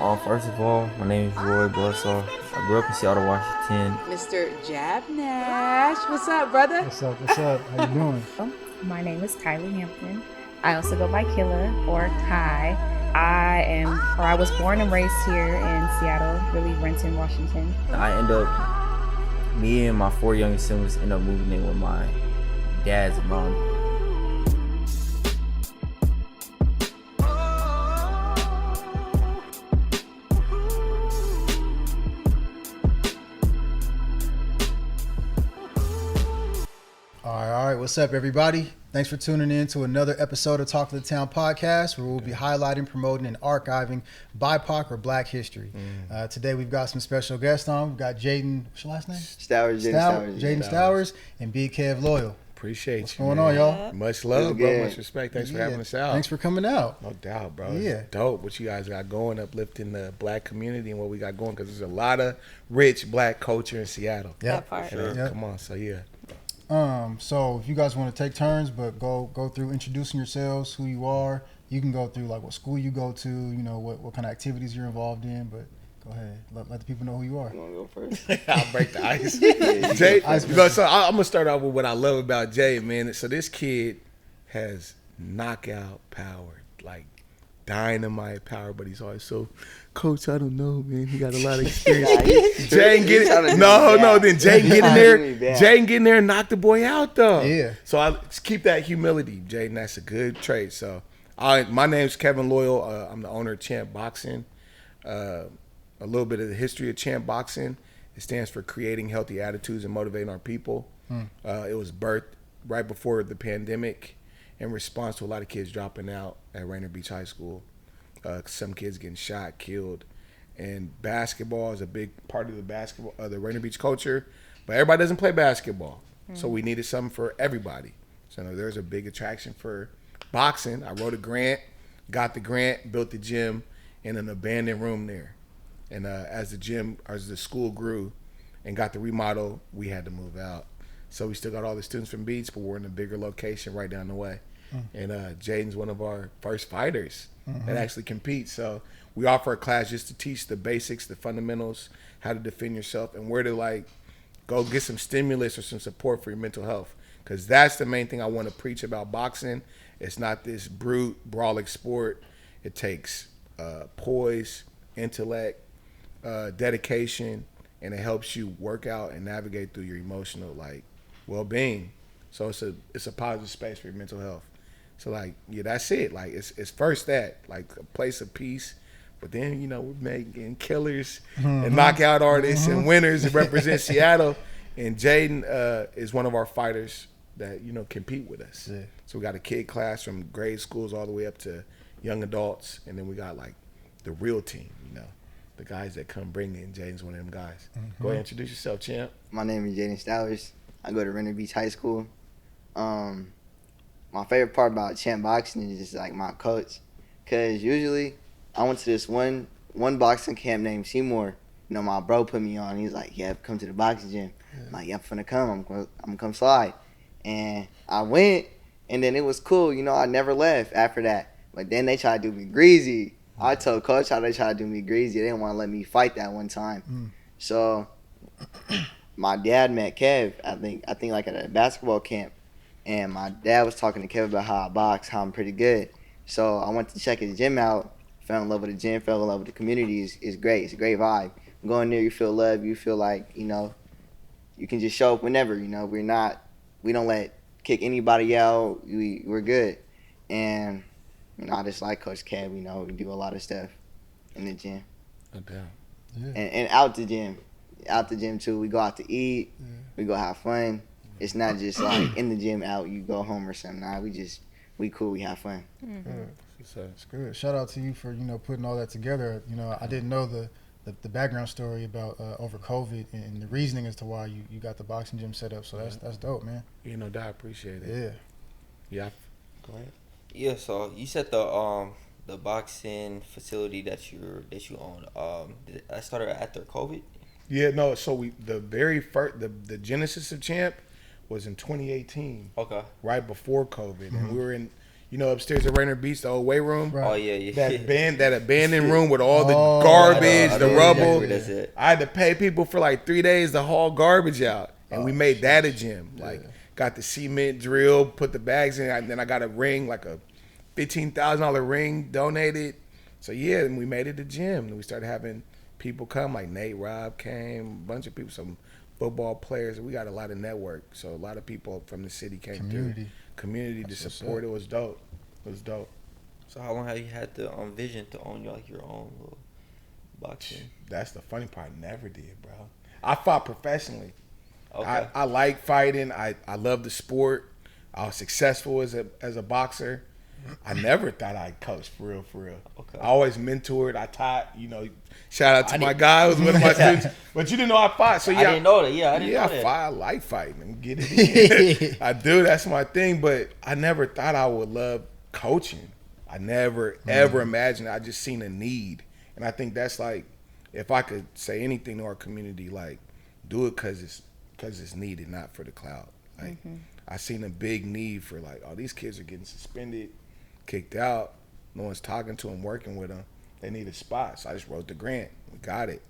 First of all, my name is Roy Wassup. I grew up in Seattle, Washington. Mr. Jab Nash. What's up, brother? What's up? What's up? How you doing? My name is Kylie Hampton. I also go by Killa or Kai. I was born and raised here in Seattle, really Renton, Washington. Me and my 4 youngest siblings end up moving in with my dad's mom. All right. What's up, everybody? Thanks for tuning in to another episode of Talk to the Town podcast, where we'll be highlighting, promoting, and archiving BIPOC or Black history. Today, we've got some special guests on. We've got Jaedin, what's your last name? Jaedin Stowers, and Big Kev Loyal. Appreciate What's you. going on, y'all? Much love, bro. Much respect. Thanks for having us out. Thanks for coming out. No doubt, bro. Yeah. It's dope what you guys got going, uplifting the Black community and what we got going, because there's a lot of rich Black culture in Seattle. Yeah. That part. Come on, so yeah. So if you guys want to take turns, but go through introducing yourselves, who you are. You can go through like what school you go to, you know, what kind of activities you're involved in, but go ahead. Let the people know who you are. You want to go first? I'll break the ice. Jay, so I'm gonna start off with what I love about Jay, man. So this kid has knockout power, like dynamite power, but he's always so, Coach, I don't know, man. He got a lot of experience. Jay can get it. Then Jay can get in there. Jay can get in there and knock the boy out, though. Yeah. So I just keep that humility, Jay, and that's a good trait. So my name's Kevin Loyal. I'm the owner of Champ Boxing. A little bit of the history of Champ Boxing. It stands for creating healthy attitudes and motivating our people. It was birthed right before the pandemic in response to a lot of kids dropping out at Rainier Beach High School. Some kids getting shot, killed. And basketball is a big part of the Rainier Beach culture. But everybody doesn't play basketball. So we needed something for everybody. So there's a big attraction for boxing. I wrote a grant, got the grant, built the gym in an abandoned room there. And as the school grew and got the remodel, we had to move out. So we still got all the students from Beach, but we're in a bigger location right down the way. And Jaedin's one of our first fighters that actually competes. So we offer a class just to teach the basics, the fundamentals, how to defend yourself, and where to like go get some stimulus or some support for your mental health. Because that's the main thing I want to preach about boxing. It's not this brute, brawling sport. It takes poise, intellect, dedication, and it helps you work out and navigate through your emotional like well-being. So it's a positive space for your mental health. So like, yeah, that's it. Like it's first that, like a place of peace, but then, you know, we're making killers and knockout artists and winners that represent Seattle. And Jaedin is one of our fighters that, you know, compete with us. Yeah. So we got a kid class from grade schools all the way up to young adults, and then we got like the real team, you know, the guys that come bring in. Jaedin's one of them guys. Go ahead, introduce yourself, champ. My name is Jaedin Stowers. I go to Rainier Beach High School. My favorite part about Champ Boxing is just like my coach, because usually I went to this one boxing camp named Seymour. You know, my bro put me on. He's like, "Yeah, come to the boxing gym." Yeah. I'm like, "Yeah, I'm finna come. I'm gonna come slide." And I went, and then it was cool. You know, I never left after that. But then they tried to do me greasy. I told Coach how they tried to do me greasy. They didn't want to let me fight that one time. So my dad met Kev, I think like at a basketball camp. And my dad was talking to Kev about how I box, how I'm pretty good. So I went to check his gym out, fell in love with the gym, fell in love with the community. It's great. It's a great vibe. Going there, you feel love. You feel like, you know, you can just show up whenever, you know. We don't kick anybody out. We're good. And, you know, I just like Coach Kev, you know, we do a lot of stuff in the gym. No doubt. Yeah. And out the gym. Out the gym, too. We go out to eat. Yeah. We go have fun. It's not just like in the gym out, you go home or something. Nah, we cool, we have fun. It's good. Shout out to you for, you know, putting all that together. You know, I didn't know the background story about over COVID and the reasoning as to why you got the boxing gym set up. So that's dope, man. You know, I appreciate it. Yeah. Go ahead. Yeah. So you said the boxing facility that you own. Did that started after COVID? Yeah. No. So the very first the genesis of Champ was in 2018. Okay. Right before COVID, and we were in, You know, upstairs at Rainier Beach, the old weight room. Right. Oh yeah. That abandoned room with all the Oh, garbage, I the know rubble. exactly that's it. I had to pay people for like 3 days to haul garbage out, and we made that a gym. Like, got the cement drill, put the bags in, and then I got a ring, like a $15,000 ring donated. So yeah, and we made it a gym, and we started having people come. Like Nate Robb came, a bunch of people, some football players. We got a lot of network, so a lot of people from the city came through. Community to support. It was dope. It was dope. So how long have you had the vision to own like your own little boxing? That's the funny part. I never did, bro. I fought professionally. Okay. I like fighting. I love the sport. I was successful as a boxer. I never thought I'd coach for real. Okay. I always mentored. I taught. You know, shout out to my guy who was one of my students. But you didn't know I fought, so yeah. I didn't know that. Yeah, I didn't know I that. fight. I like fighting. I'm getting it in. I do. That's my thing. But I never thought I would love coaching. I never ever imagined. I just seen a need, and I think that's like, if I could say anything to our community, like, do it because it's needed, not for the clout. Like, I seen a big need for like, oh, these kids are getting suspended, kicked out. No one's talking to them, working with them. They need a spot, so I just wrote the grant. We got it,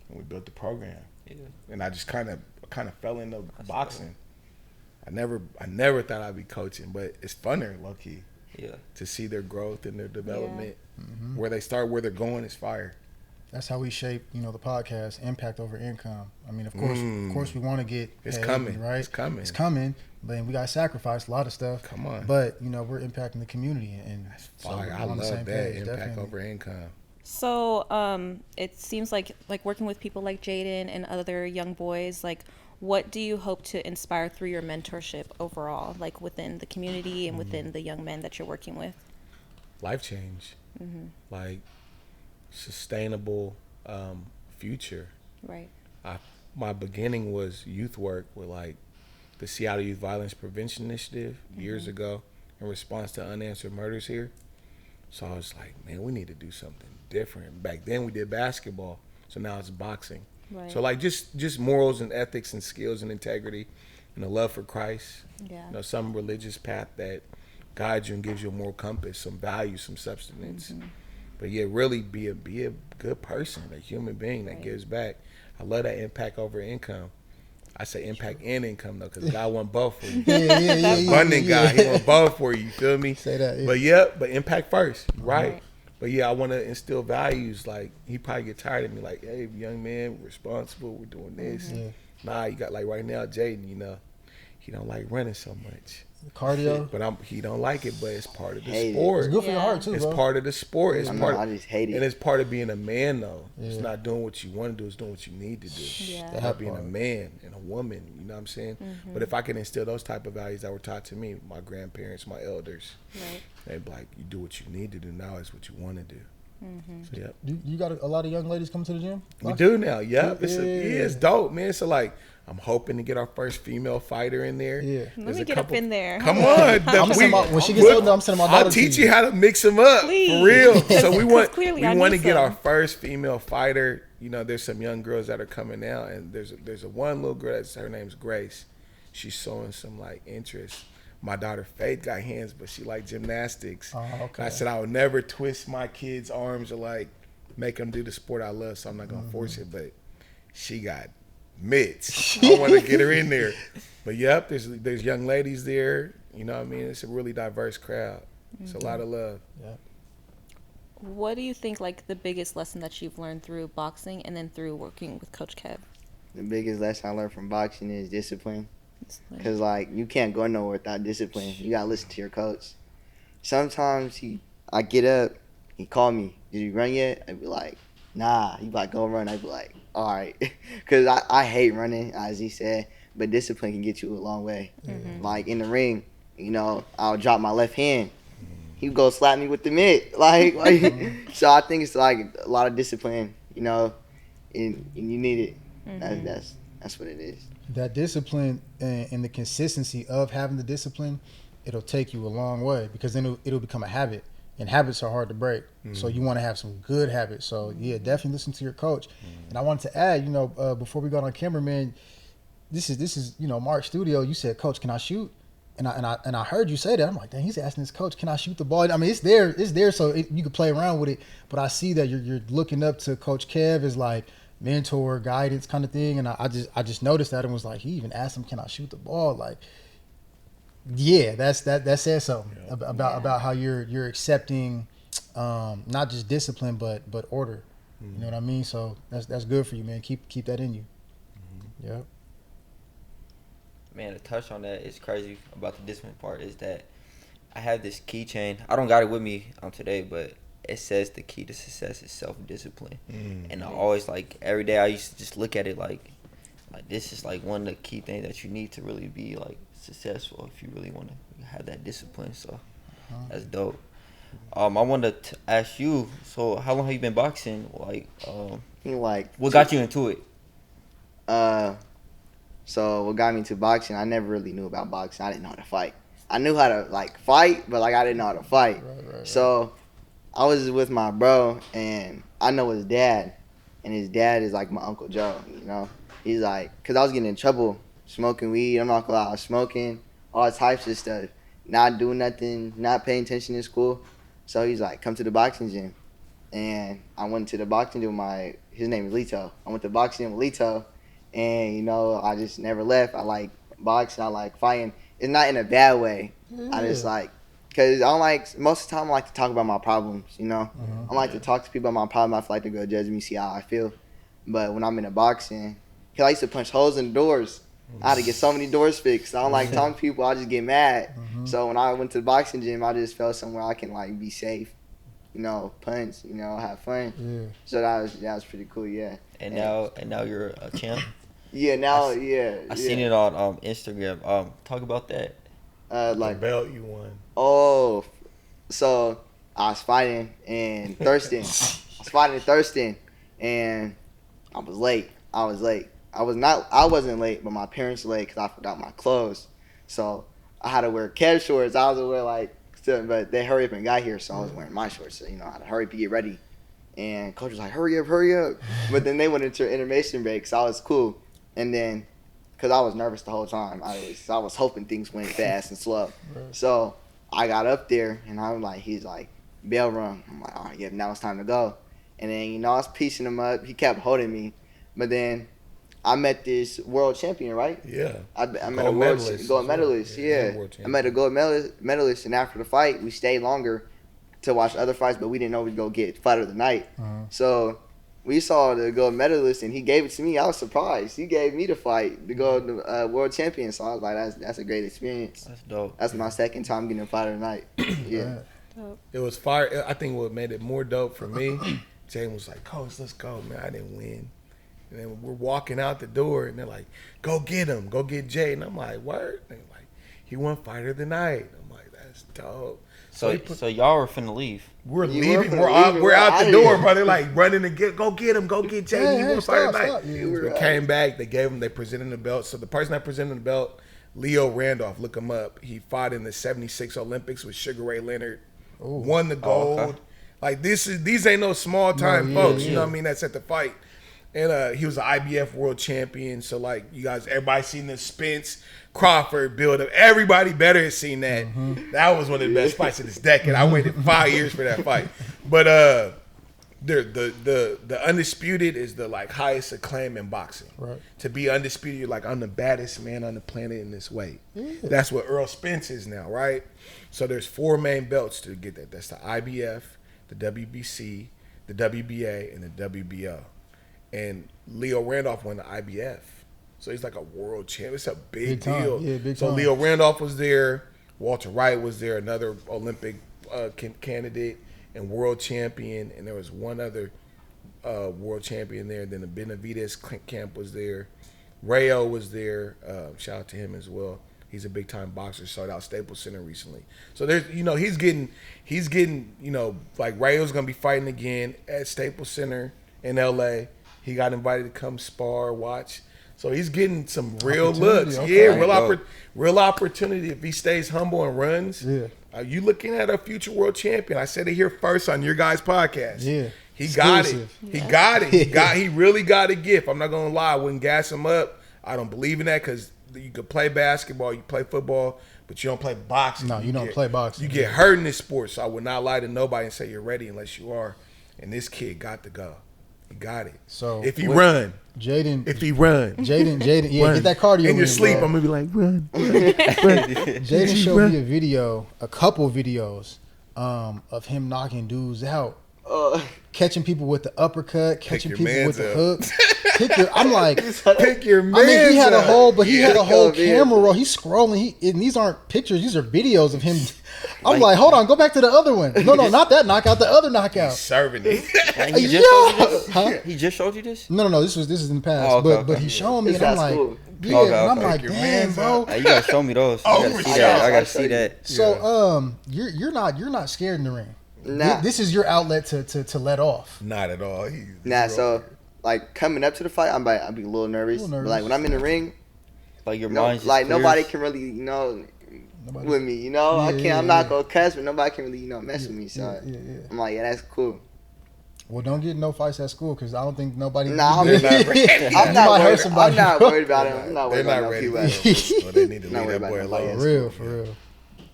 and we built the program. Yeah. And I just kind of fell into boxing. I never thought I'd be coaching, but it's funner, low key. Yeah. To see their growth and their development, where they start, where they're going is fire. That's how we shape, the podcast, impact over income. I mean, of course, we want to get It's paid, coming, right? it's coming. But we got to sacrifice a lot of stuff. Come on. But we're impacting the community, and so Fire. we're I on the love same that page, impact definitely. over income. So it seems like working with people like Jaedin and other young boys, like, what do you hope to inspire through your mentorship overall, like within the community and within the young men that you're working with? Life change, like sustainable future. Right. My beginning was youth work with like the Seattle Youth Violence Prevention Initiative years ago in response to unanswered murders here. So I was like, man, we need to do something different. Back then we did basketball, so now it's boxing. Right. So like just morals and ethics and skills and integrity and a love for Christ. Yeah. Some religious path that guides you and gives you a moral compass, some value, some substance. But yeah, really be a good person, a human being that gives back. I love that impact over income. I say impact and income though, because God want both for you. Yeah. Abundant God, He want both for you. You feel me? Say that. Yeah. But impact first, right? But yeah, I want to instill values. Like, he probably get tired of me. Like, hey, young man, we're responsible. We're doing this. Nah, you got like right now, Jaedin. He don't like running so much. Cardio. But he don't like it. But it's part of the Hate it. sport. It's good for your heart too, It's bro. part of the sport. It's I know, part. I just hate it. And it's part of being a man, though. It's Yeah. not doing what you want to do. It's doing what you need to do. Yeah. It's That about being part. a man and a woman. You know what I'm saying? But if I can instill those type of values that were taught to me, my grandparents, my elders, Right. they'd be like, you do what you need to do. Now is what you want to do. So, yep. You got a lot of young ladies coming to the gym? We do now. Yep. Yeah. It's dope, man. So, like, I'm hoping to get our first female fighter in there. Yeah. Let There's me a get up in there. Come on. I'm sending when she gets older, I'm sending my daughter I'll teach to you how to mix them up. Please. For real. So we want clearly I to need get some. our first female fighter. There's some young girls that are coming out, and there's a one little girl her name's Grace. She's showing some like interest. My daughter Faith got hands, but she like gymnastics. Oh, okay. I said I would never twist my kids' arms or like make them do the sport I love, so I'm not gonna force it. But she got mitts. I want to get her in there. But yep, there's young ladies there. You know what I mean? It's a really diverse crowd. It's a lot of love. Yeah. What do you think, like, the biggest lesson that you've learned through boxing and then through working with Coach Kev? The biggest lesson I learned from boxing is discipline. Because, like, you can't go nowhere without discipline. You got to listen to your coach. Sometimes I get up, he call me, did you run yet? I'd be like, nah. He like, go run. I'd be like, all right. Because I hate running, as he said, but discipline can get you a long way. Like, in the ring, I'll drop my left hand. He would go slap me with the mitt. Like so I think it's like a lot of discipline, and you need it. That's what it is. That discipline and the consistency of having the discipline, it'll take you a long way, because then it'll become a habit, and habits are hard to break. So you want to have some good habits. So yeah, definitely listen to your coach. And I wanted to add, before we got on camera, man, this is Mark's studio. You said, Coach, can I shoot? and I heard you say that. I'm like, dang, he's asking his coach, can I shoot the ball? I mean, it's there, so you can play around with it. But I see that you're looking up to Coach Kev as like mentor, guidance kind of thing. And I just noticed that and was like, he even asked him, can I shoot the ball? Like, yeah, that says something about how you're accepting not just discipline but order. You know what I mean? So that's good for you, man. Keep that in you. Yeah. Man, to touch on that, it's crazy about the discipline part is that I have this keychain. I don't got it with me today, but it says the key to success is self-discipline. And I always, like, every day I used to just look at it like this is, like, one of the key things that you need to really be, like, successful if you really want to have that discipline. So that's dope. I wanted to ask you, so how long have you been boxing? What got you into it? So what got me into boxing, I never really knew about boxing. I didn't know how to fight. I knew how to, like, fight, but, like, I didn't know how to fight. Right. So I was with my bro, and I know his dad, and his dad is, like, my Uncle Joe, you know? He's like, because I was getting in trouble smoking weed. I'm not gonna lie, I was smoking, all types of stuff, not doing nothing, not paying attention in school. So he's like, come to the boxing gym. And I went to the boxing gym with his name is Lito. I went to the boxing gym with Lito. And, you know, I just never left. I like boxing. I like fighting. It's not in a bad way. I just like, because I don't like, most of the time I like to talk about my problems, you know. I like to talk to people about my problems. I feel like they're going to judge me, see how I feel. But when I'm in a boxing, because I used to punch holes in the doors. I had to get so many doors fixed. I don't like talking to people. I just get mad. So when I went to the boxing gym, I just felt somewhere I can, like, be safe. You know, punch, you know, have fun. So that was pretty cool, yeah. And now you're a champ? Yeah, now, yeah. I seen it on Instagram. Talk about that. Like the belt you won. Oh, so I was fighting in Thurston. And I was late. I wasn't late, but my parents were late because I forgot my clothes. So I had to wear Kev shorts. I was wear but they hurry up and got here, so I was wearing my shorts. So, you know, I had to hurry up and get ready. And coach was like, hurry up. But then they went into intermission break, so I was cool. And then, because I was nervous the whole time, I was hoping things went fast and slow. So I got up there, and I'm like, he's like, bell rung. I'm like, all right, yeah, now it's time to go. And then, you know, I was piecing him up. He kept holding me. But then I met this world champion, right? Yeah. I met a gold medalist, yeah. I met a gold medalist, and after the fight, we stayed longer to watch other fights, but we didn't know we'd go get fight of the night. So we saw the gold medalist, and he gave it to me. I was surprised. He gave me the fight, the gold world champion. So I was like, that's a great experience. That's dope. That's my second time getting a fight of the night. Yeah. Dope. It was fire. I think what made it more dope for me, Jaden was like, Coach, let's go, man. I didn't win. And then we're walking out the door, and they're like, go get him. Go get Jay. And I'm like, word? And they're like, he won fighter of the night. I'm like, that's dope. So y'all were finna leave. We're leaving. We're out the door, bro. They're like running to go get him. Go get Jay. He won fighter of the night. We came back. They presented the belt. So the person that presented the belt, Leo Randolph, look him up. He fought in the 76 Olympics with Sugar Ray Leonard. Won the gold. Okay. Like these ain't no small time folks. You know what I mean? That's at the fight. And he was an IBF world champion. So, like, you guys, everybody seen the Spence Crawford build up. Everybody better has seen that. That was one of the best fights of this decade. I waited 5 years for that fight. But the undisputed is the, like, highest acclaim in boxing. Right. To be undisputed, you're like, I'm the baddest man on the planet in this weight. That's what Earl Spence is now, right? So there's 4 main belts to get that. That's the IBF, the WBC, the WBA, and the WBO. And Leo Randolph won the IBF. So he's like a world champ. It's a big deal. Yeah, big time. So Leo Randolph was there. Walter Wright was there, another Olympic candidate and world champion. And there was one other world champion there. Then the Benavidez camp was there. Rayo was there. Shout out to him as well. He's a big time boxer. Started out Staples Center recently. So there's, you know, he's getting, you know, like Rayo's gonna be fighting again at Staples Center in LA. He got invited to come spar, watch. So he's getting some real looks. Okay. Yeah, real opportunity if he stays humble and runs. Yeah. Are you looking at a future world champion? I said it here first on your guys' podcast. Yeah. He got it. He got it. He really got a gift. I'm not gonna lie. I wouldn't gas him up. I don't believe in that because you could play basketball, you play football, but you don't play boxing. No, you don't play boxing. You get hurt in this sport, so I would not lie to nobody and say you're ready unless you are. And this kid got to go. He got it. So if he run, Jaedin, yeah, run. get that cardio. In your sleep, bro. I'm gonna be like, run. Jaedin showed me a video, a couple videos, of him knocking dudes out, catching people with the uppercut, catching people with the hook. I'm like, pick your man. I mean, he had a whole camera roll. He's scrolling. And these aren't pictures; these are videos of him. I'm like, hold on, go back to the other one. No, not that knockout. The other knockout. He's serving it. He just showed you this? Huh? He just showed you this? No. This is in the past. Oh, okay, but he's showing me, It's and I'm not like, cool. yeah, Okay, and I'm okay. like, damn, bro. You gotta show me those. I gotta see that. I gotta see that. So, you're not scared in the ring. Nah. This is your outlet to let off. Not at all. So like coming up to the fight, I'd be a little nervous. But like when I'm in the ring, Like your mind's just like clear. nobody can really, with me, I can't. I'm not gonna cuss, but nobody can really, mess with me. So I'm like, yeah, that's cool. Well, don't get no fights at school because I don't think nobody. Nah, I'm You not might hurt somebody, I'm not bro. worried about it. I'm not They're worried about not no ready. people. They need to Not leave worried that boy about nobody alone. else. For real.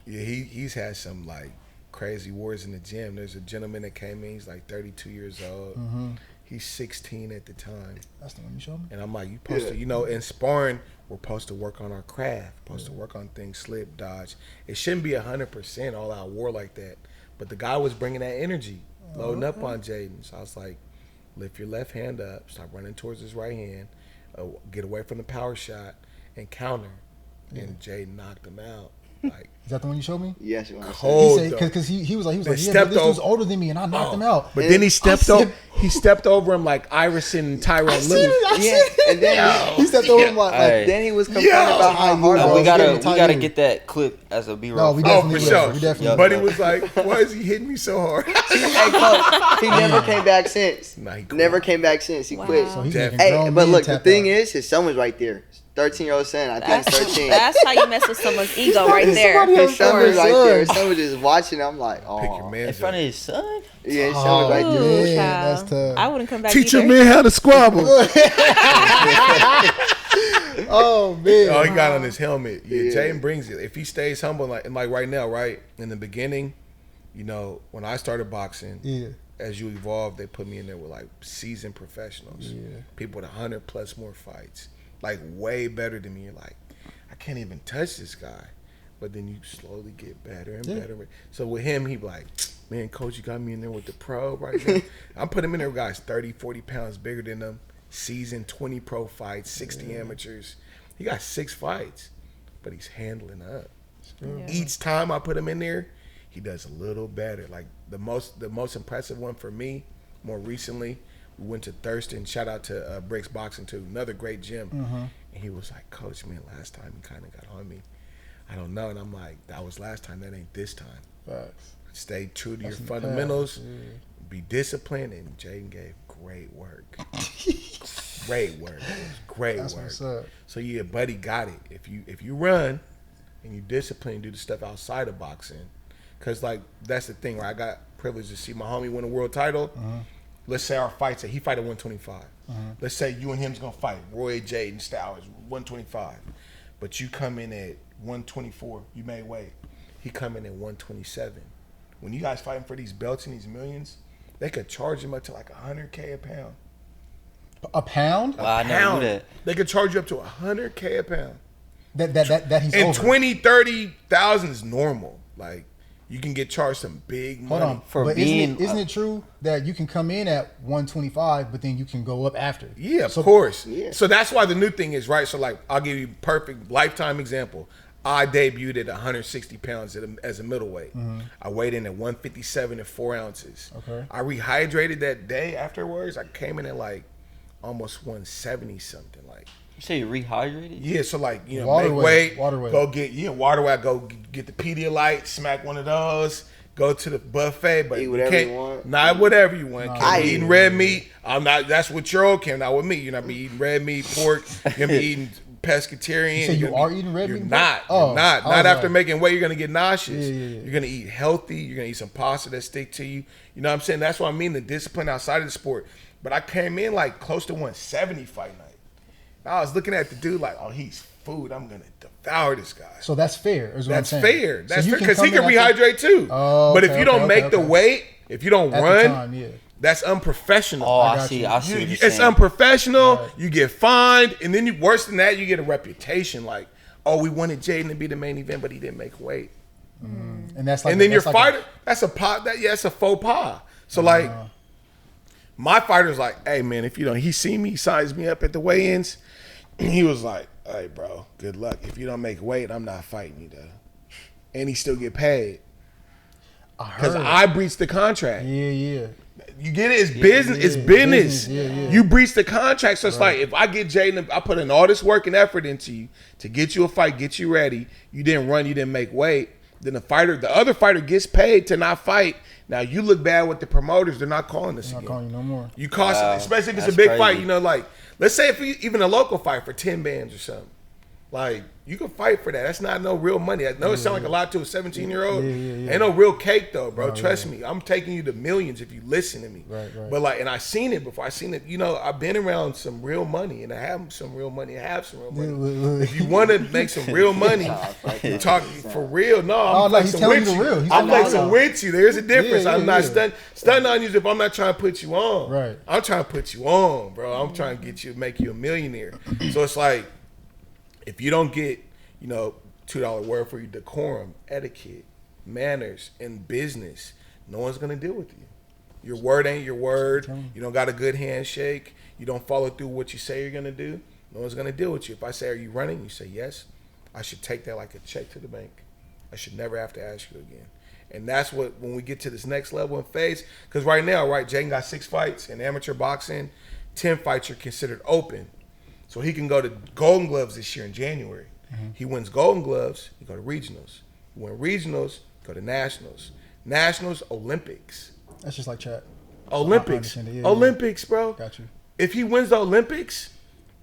Yeah, he's had some like crazy wars in the gym. There's a gentleman that came in. He's like 32 years old. Mm-hmm. He's 16 at the time. That's the one you showed me. And I'm like, you supposed to, in sparring, we're supposed to work on our craft, supposed to work on things, slip, dodge. It shouldn't be 100% all out war like that. But the guy was bringing that energy, loading up on Jaedin. So I was like, lift your left hand up, stop running towards his right hand, get away from the power shot, and counter. And Jaedin knocked him out. Like, Is that the one you showed me? Yes, you want to say. cold. He said because he was like, yeah, stepped this dude's over- older than me and I knocked him out. But then he stepped over him like Iverson and Tyrone Lewis. And then He stepped over him like, Hey. then he was complaining about how hard No, I No, was we gotta getting. we gotta get that clip as a B-roll. No, we Oh, definitely for will. sure. We definitely Yeah. will. Buddy was like, why is he hitting me so hard? Hey, coach, he never came back since. Nah, he quit. Never came back since. He Wow. quit. So he's Definitely. making Hey, grown but men look, the tap thing out. is, his son was right there. 13-year-old son. I think That's 13. that's how you mess with someone's ego right there. somebody His else son was right son. there. His son was just watching. I'm like, Pick your oh. man. in front of his son. Yeah, his son was right Oh, there. man, child. that's tough. I wouldn't come back Teach either. your man how to squabble. Oh man. Oh, he got on his helmet. Yeah, Yeah. Jaedin brings it. If he stays humble, like right now, right in the beginning, when I started boxing, Yeah. as you evolve, they put me in there with like seasoned professionals, people with 100+ more fights, like way better than me. You're like, I can't even touch this guy, but then you slowly get better and better. So with him, he be like, man, coach, you got me in there with the pro right now. I'm putting him in there with guys 30, 40 pounds bigger than them, seasoned 20 pro fights, 60 amateurs. He got 6 fights, but he's handling up. Yeah. Each time I put him in there, he does a little better. Like the most impressive one for me, more recently, we went to Thurston. Shout out to Breaks Boxing too, another great gym. And he was like, Coach, man, last time he kind of got on me. I don't know, and I'm like, that was last time. That ain't this time. Facts. Stay true to That's your in the fundamentals. past, Be disciplined, and Jaedin gave great work. Great work. It was great That's work. what's up. So yeah, buddy got it. If you run and you discipline, do the stuff outside of boxing, because like that's the thing. Right, I got privilege to see my homie win a world title. Let's say our fights, he fight at 125. Let's say you and him's gonna fight. Roy Jaedin Stowers 125, but you come in at 124. You may weight. He come in at 127. When you guys fighting for these belts and these millions, they could charge him up to like $100K a pound. A pound? Wow, I never knew that. They could charge you up to $100K a pound. That he's And over. 20, 30,000 is normal. Like you can get charged some big money. Hold on. For but being- isn't it true that you can come in at 125, but then you can go up after? Yeah, of So- course. Yeah. So that's why the new thing is, right? So like I'll give you a perfect lifetime example. I debuted at 160 pounds as a middleweight. I weighed in at 157 and 4 ounces. Okay. I rehydrated that day afterwards. I came in at like almost 170 something. Like You say you rehydrated? yeah, so like Water make weight, weight, water weight. go get water weight. Go get the Pedialyte, smack one of those. Go to the buffet, but Eat you whatever can't, you want. not whatever you want. Nah. Can't be I- eating red meat. I'm not. That's what you're okay. Not with me. You're not be eating red meat, pork. You're gonna be eating pescatarian. You say you You're gonna are be- eating red you're meat? Not. Oh, You're not. I was Not after like- making weight. You're gonna get nauseous. Yeah. You're gonna eat healthy. You're gonna eat some pasta that stick to you. You know what I'm saying? That's what I mean. The discipline outside of the sport. But I came in like close to 170 fight night. I was looking at the dude like, oh, he's food. I'm gonna devour this guy. So that's fair. Is what That's I'm saying. fair. So That's you fair because he come can in after- rehydrate too. Oh, but if okay, you don't okay, make okay. the weight, if you don't At the run, time, yeah. that's unprofessional. Oh, I got see. you. I see. What you're It's saying. unprofessional. Right. You get fined, and then worse than that, you get a reputation like, oh, we wanted Jaedin to be the main event, but he didn't make weight. And that's like, And then your that's like fighter, that's a pot. That's a faux pas. So like, my fighter's like, hey man, if you don't, he see me, he signs me up at the weigh-ins. He was like, hey bro, good luck. If you don't make weight, I'm not fighting you though. And he still get paid because I breached the contract. Yeah. You get it? It's business. It's business. Yeah. You breach the contract. So it's like, if I get Jaedin, I put in all this work and effort into you to get you a fight, get you ready. You didn't run, you didn't make weight. Then the other fighter gets paid to not fight. Now you look bad with the promoters. They're not calling us I'm not again. calling you no more. You cost, Wow, especially if it's a that's big crazy. fight. You know, like let's say if even a local fight for 10 bands or something. Like you can fight for that. That's not no real money. I know it sounds like a lot to a 17-year-old. Yeah. Ain't no real cake though, bro. Trust me. I'm taking you to millions if you listen to me. Right. But like, and I seen it before. I seen it. You know, I've been around some real money, and I have some real money. I have some real money. If you want to make some real money, talk for real. No, I'm no, he's flexing telling with you you. the real. He's I'm telling you flexing the with you. There's a difference. Yeah, I'm not yeah. stunting on you if I'm not trying to put you on. Right. I'm trying to put you on, bro. I'm trying to get you, make you a millionaire. So it's like, if you don't get, you know, $2 word for your decorum, etiquette, manners, and business, no one's gonna deal with you. Your word ain't your word. You don't got a good handshake. You don't follow through what you say you're gonna do. No one's gonna deal with you. If I say, "Are you running?" You say, "Yes." I should take that like a check to the bank. I should never have to ask you again. And that's what, when we get to this next level and phase, because right now, right, Jaedin got 6 fights in amateur boxing. 10 fights are considered open. So he can go to Golden Gloves this year in January. He wins Golden Gloves, he go to regionals. He win regionals, go to nationals. Nationals, Olympics. That's just like chat. Olympics. I understand it. Yeah, Olympics, bro. Got you. If he wins the Olympics,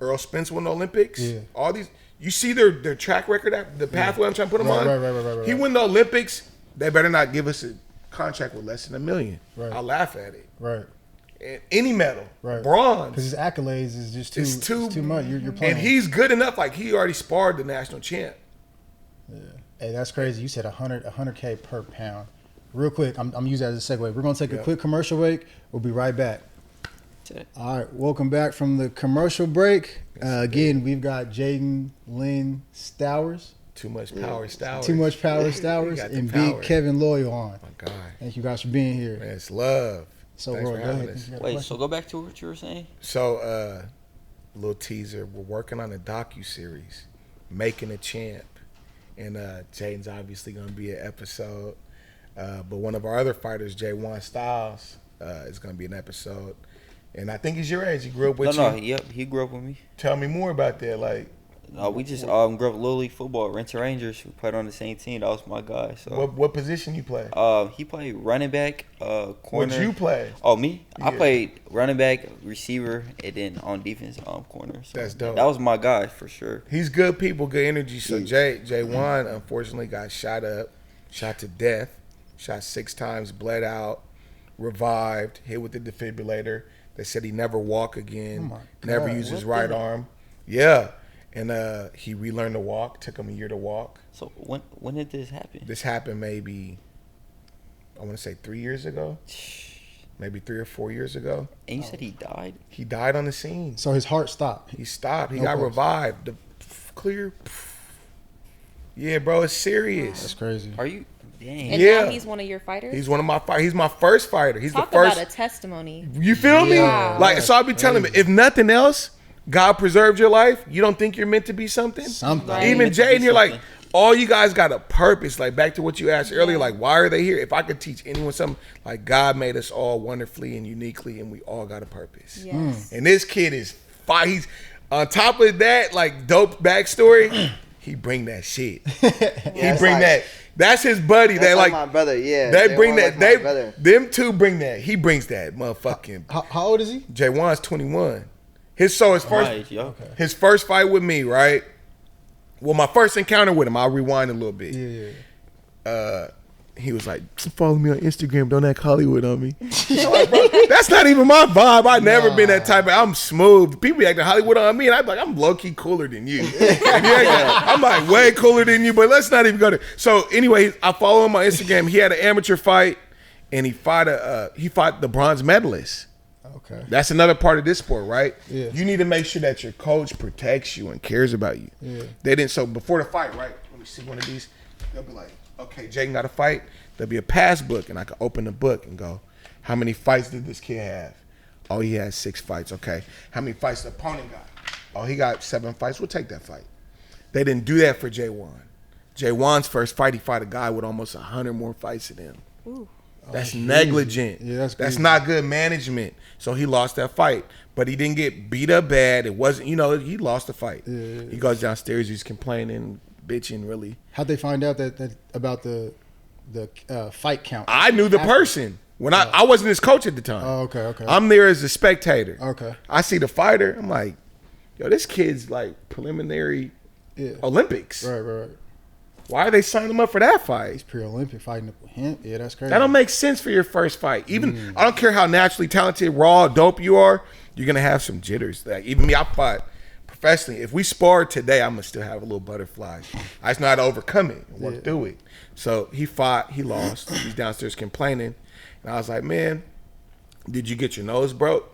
Earl Spence won the Olympics. Yeah. All these, you see their track record, the pathway I'm trying to put him on. Right. He win the Olympics, they better not give us a contract with less than $1 million. Right. I'll laugh at it. Right. And any medal, Right. bronze. Because his accolades is just too, It's too much. You're playing. And he's good enough. Like, he already sparred the national champ. Hey, that's crazy. You said 100K per pound. Real quick, I'm using that as a segue. We're gonna take a quick commercial break. We'll be right back. All right, welcome back from the commercial break. Again, we've got Jaedin Stowers. Too much power, Stowers. Too much power, He Stowers, got the and power. Big Kevin Loyal on. My God. Thank you guys for being here. Man, it's love. So, Thanks Roy, for go having ahead. us. You got a Wait, question? so go back to what you were saying. So, little teaser. We're working on a docu-series, Making a Champ. And Jaden's obviously going to be an episode. But one of our other fighters, Jaedin Stowers, is going to be an episode. And I think he's your age. He grew up with you. Yep, he grew up with me. Tell me more about that. Like, We just grew up Little League football, Renton Rangers. We played on the same team. That was my guy. So what position you play? he played running back, corner. What'd you play? Oh, me? I Yeah. played running back, receiver, and then on defense, corner. So That's dope. That was my guy for sure. He's good people, good energy. So Jaedin unfortunately got shot up, shot to death, shot 6 times, bled out, revived, hit with the defibrillator. They said he never walk again, never use his right arm. Yeah. And he relearned to walk. Took him a year to walk. So when did this happen? This happened maybe, I want to say 3 years ago, maybe 3 or 4 years ago. And you said he died? He died on the scene. So his heart stopped. He stopped. He No got pulse. revived. The clear. Yeah, bro, it's serious. That's crazy. Are you? Dang. And Yeah. now he's one of your fighters? He's one of my fighters. He's my first fighter. He's Talk the first. about a testimony. You feel me? Yeah. Like, so I'll be telling him, if nothing else, God preserved your life. You don't think you're meant to be something? Something. Right. Even Meant to be Jaden, you're like, something. all you guys got a purpose. Like, back to what you asked earlier, like, why are they here? If I could teach anyone something, like, God made us all wonderfully and uniquely, and we all got a purpose. Yes. And this kid is fire. He's on top of that, like, dope backstory. He bring that shit. Yeah, he bring like, that. That's his buddy. That's That like like my brother. Yeah, they bring want that. like my brother. Them two bring that. He brings that motherfucking. How old is he? Jaedin's 21. His My first age, yo. his first fight with me, right? Well, my first encounter with him, I'll rewind a little bit. Yeah. he was like, follow me on Instagram. Don't act Hollywood on me. I'm like, bro, that's not even my vibe. I've never been that type of, I'm smooth. People be acting Hollywood on me. And I'm like, I'm low-key cooler than you. I'm like way cooler than you, but let's not even go there. So anyway, I follow him on Instagram. He had an amateur fight and he fought the bronze medalist. Okay. That's another part of this sport, right? Yeah. You need to make sure that your coach protects you and cares about you. Yeah. They didn't. So before the fight, right? Let me see one of these. They'll be like, okay, Jaedin got a fight. There'll be a pass book, and I can open the book and go, how many fights did this kid have? Oh, he has 6 fights. Okay. How many fights the opponent got? Oh, he got 7 fights. We'll take that fight. They didn't do that for Jaedin. Jaedin's first fight, he fought a guy with almost 100 more fights than him. Ooh. That's negligent. Yeah, that's not good management. So he lost that fight. But he didn't get beat up bad. It wasn't, he lost the fight. Yeah. He goes downstairs, he's complaining, bitching, really. How'd they find out that about the fight count? I knew the person. When I wasn't his coach at the time. Oh, okay. I'm there as a spectator. Okay. I see the fighter. I'm like, yo, this kid's like preliminary Olympics. Right. Why are they signing him up for that fight? He's pre-Olympic fighting him. Yeah, that's crazy. That don't make sense for your first fight. Even I don't care how naturally talented, raw, dope you are. You're gonna have some jitters. Like even me, I fought professionally. If we sparred today, I'm gonna still have a little butterflies. I just know how to overcome it and work through it. So he fought. He lost. He's downstairs complaining, and I was like, man, did you get your nose broke?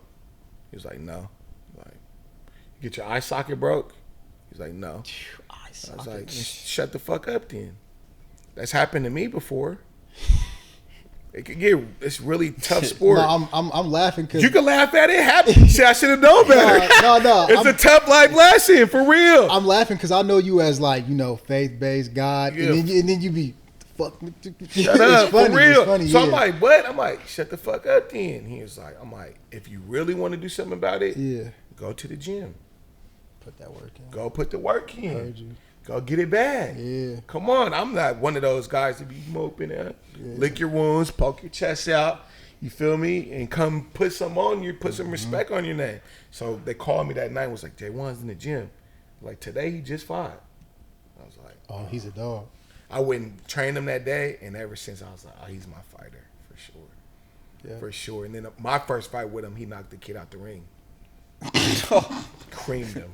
He was like, no. I'm like, you get your eye socket broke? He's like, no. I was like, shut the fuck up then. That's happened to me before. It's really tough sport. No, I'm laughing because you can laugh at it. Happen. Shit, I should have known better. No. It's a tough life lesson for real. I'm laughing because I know you as like faith-based God, and then you be fuck. Shut up, funny, for real. It's funny, so I'm like, what? I'm like, shut the fuck up then. He was like, I'm like, if you really want to do something about it, go to the gym. Put that work in. Go put the work in. Heard you. Go get it back. Yeah. Come on. I'm not one of those guys to be moping at. Lick your wounds, poke your chest out. You feel me? And come put some on you, put some respect on your name. So they called me that night and was like, Jaedin's in the gym. Like, today he just fought. I was like, oh, he's a dog. I went and trained him that day, and ever since I was like, oh, he's my fighter for sure. Yeah. For sure. And then my first fight with him, he knocked the kid out the ring. Creamed him.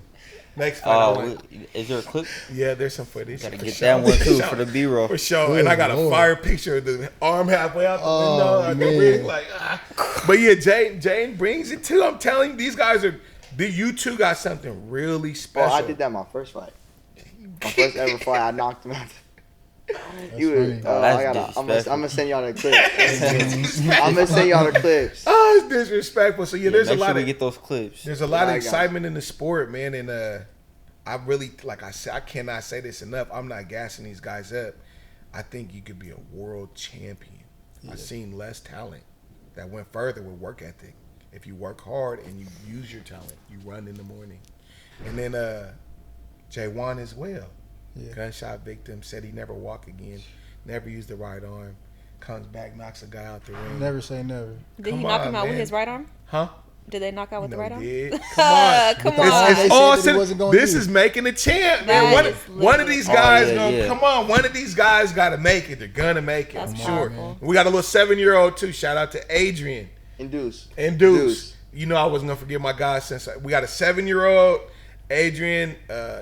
Next fight, is there a clip? Yeah, there's some footage. Gotta get that one too for the B-roll. For sure. And I got a fire picture of the arm halfway out the window. At the ring, like, But yeah, Jaedin brings it too. I'm telling you, these guys you two got something really special. Oh, I did that my first fight. My first ever fight, I knocked him out. I'm gonna send y'all the clips. I'm gonna send y'all the clips. Oh, it's disrespectful. So there's a lot of get those clips. There's a lot of excitement in the sport, man, and I really, like I said, I cannot say this enough. I'm not gassing these guys up. I think you could be a world champion. I've seen less talent that went further with work ethic. If you work hard and you use your talent, you run in the morning, and then Jaedin as well. Yeah. Gunshot victim, said he never walk again, never used the right arm, comes back, knocks a guy out the ring. Never say never. Did he knock him out with his right arm? Huh? Did they knock out with the right arm? Come on. It's all this is making a champ, man. One of these guys, come on. One of these guys got to make it. They're going to make it, I'm sure. We got a little 7-year-old, too. Shout out to Adrian. And Deuce. You know I wasn't going to forget my guy since we got a 7-year-old, Adrian,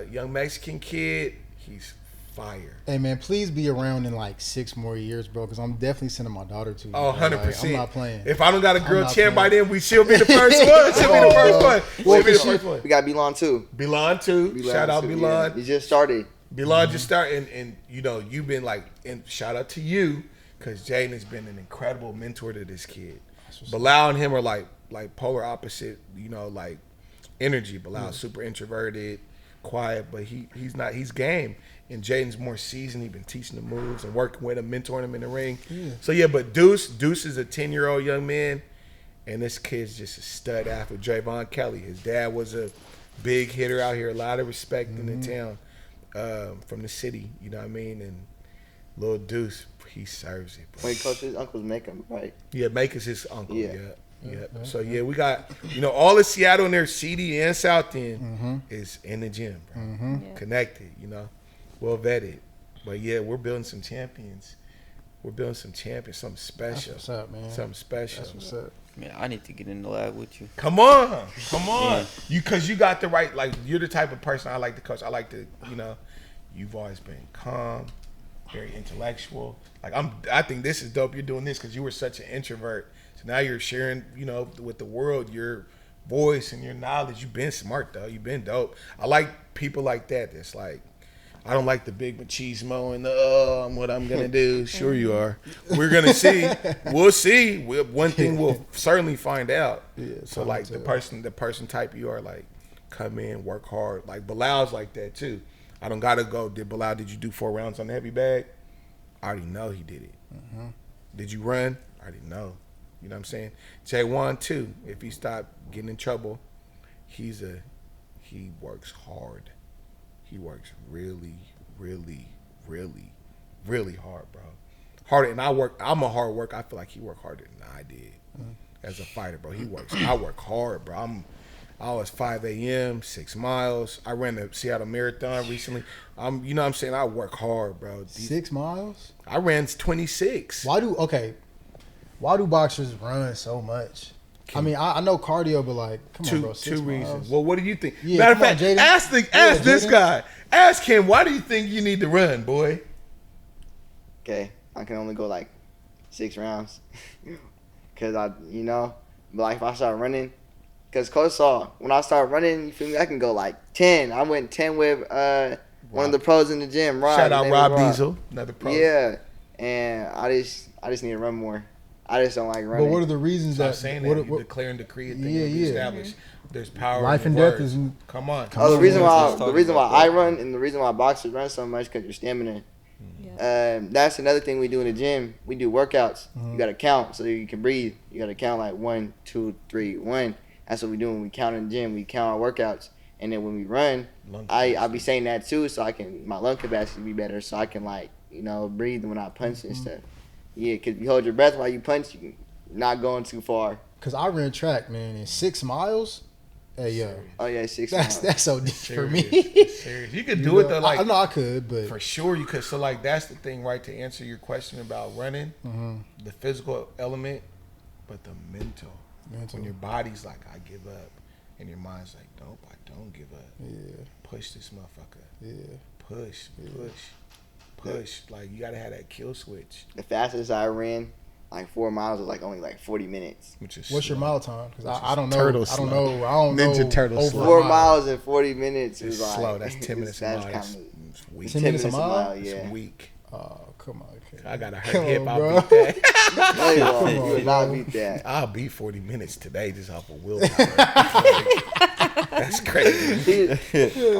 young Mexican kid. He's fire. Hey, man, please be around in like 6 more years, bro, because I'm definitely sending my daughter to you. Oh, 100%. Like, I'm not playing. If I don't got a girl champ by then, she'll be the first one. She'll be the first one. She'll be the first one. We got Bilon, too. Bilon, too. Shout out Bilon. He just started. Bilon just started, and you've been like, and shout out to you, because Jaedin has been an incredible mentor to this kid. Bilal and him are like polar opposite, like energy. Bilal's super introverted, quiet, but he's game. And Jaden's more seasoned. He's been teaching the moves and working with him, mentoring him in the ring. Yeah. So, but Deuce is a 10-year-old young man, and this kid's just a stud athlete. Javon Kelly, his dad was a big hitter out here, a lot of respect in the town from the city, you know what I mean? And little Deuce, he serves it. Wait, Coach, his uncle's Macon, right? Yeah, Macon's his uncle, yeah. So, we got, all of Seattle and their CD and South End is in the gym, bro. Connected, well vetted. But we're building some champions. We're building some champions, something special. That's what's up, man. Something special. That's what's up. Man, I need to get in the lab with you. Come on. Yeah. Because you got the right, like, you're the type of person I like to coach. I like to, you know, you've always been calm, very intellectual. Like, I think this is dope. You're doing this because you were such an introvert. So now you're sharing, you know, with the world your voice and your knowledge. You've been smart, though. You've been dope. I like people like that. That's like, I don't like the big machismo and the what I'm gonna do. Sure you are. We're gonna see. We'll see. One thing we'll certainly find out. Yeah, so like the person type you are, like, come in, work hard. Like Bilal's like that too. I don't gotta go. Did you do 4 rounds on the heavy bag? I already know he did it. Mm-hmm. Did you run? I already know. You know what I'm saying? Jaedin too. If he stopped getting in trouble, he works hard. He works really, really, really, really hard, bro. Harder, and I'm a hard worker. I feel like he worked harder than I did as a fighter, bro. I work hard, bro. I was 5 a.m., 6 miles. I ran the Seattle Marathon recently. You know what I'm saying? I work hard, bro. 6 miles? I ran 26. Why do boxers run so much? I mean, I know cardio, but like, come on, bro. 6 two reasons. miles. Well, what do you think? Yeah, Matter of come on, fact, Jaedin. ask this Jaedin. guy. Ask him, why do you think you need to run, boy? Okay, I can only go like 6 rounds. Cause but like if I start running, cause Coach saw when I start running, you feel me? I can go like 10. I went 10 with one of the pros in the gym, Rob. Shout out His name was Rob Diesel, another pro. Yeah, and I just need to run more. I just don't like running. But what are the reasons Stop that? saying what, that. You what, declare and decree a thing Yeah, to be yeah. established. There's power Life in and your death words. is- Come on. Oh, the reason Let's why talk about I that. run and the reason why boxers run so much because your stamina. Yeah. That's another thing we do in the gym. We do workouts. Mhm. You gotta count so you can breathe. You gotta count like 1, 2, 3, 1. That's what we do when we count in the gym. We count our workouts, and then when we run, Lung I be saying that too, so my lung capacity be better, so I can breathe when I punch and stuff. Yeah, cause you hold your breath while you punch, you're not going too far. Cause I ran track, man, in 6 miles. Hey yo, Oh yeah, 6 that's miles. that's so deep for me. Serious. You could do it though, like I know I could, but for sure you could. So like that's the thing, right? To answer your question about running, Mhm. the physical element, but the mental. When your body's like, I give up, and your mind's like, nope, I don't give up. Yeah, Push this motherfucker. yeah. Push. Like you gotta have that kill switch, The fastest I ran, like 4 miles, was like only like 40 minutes. which is What's your slow. mile time? Because Which I is don't know. turtle I slow. don't know. I don't know. Ninja turtle over slow. a 4 mile. miles in 40 minutes It's is like slow. That's 10 minutes a mile. That's That's kind of it's weak. 10 minutes a mile? yeah. It's weak. Oh, come on. Okay. I got a Come hurt hip. on, I'll bro. beat that. No, you won't. Come You on, would not bro. beat that. I'll beat 40 minutes today just off of willpower. That's crazy.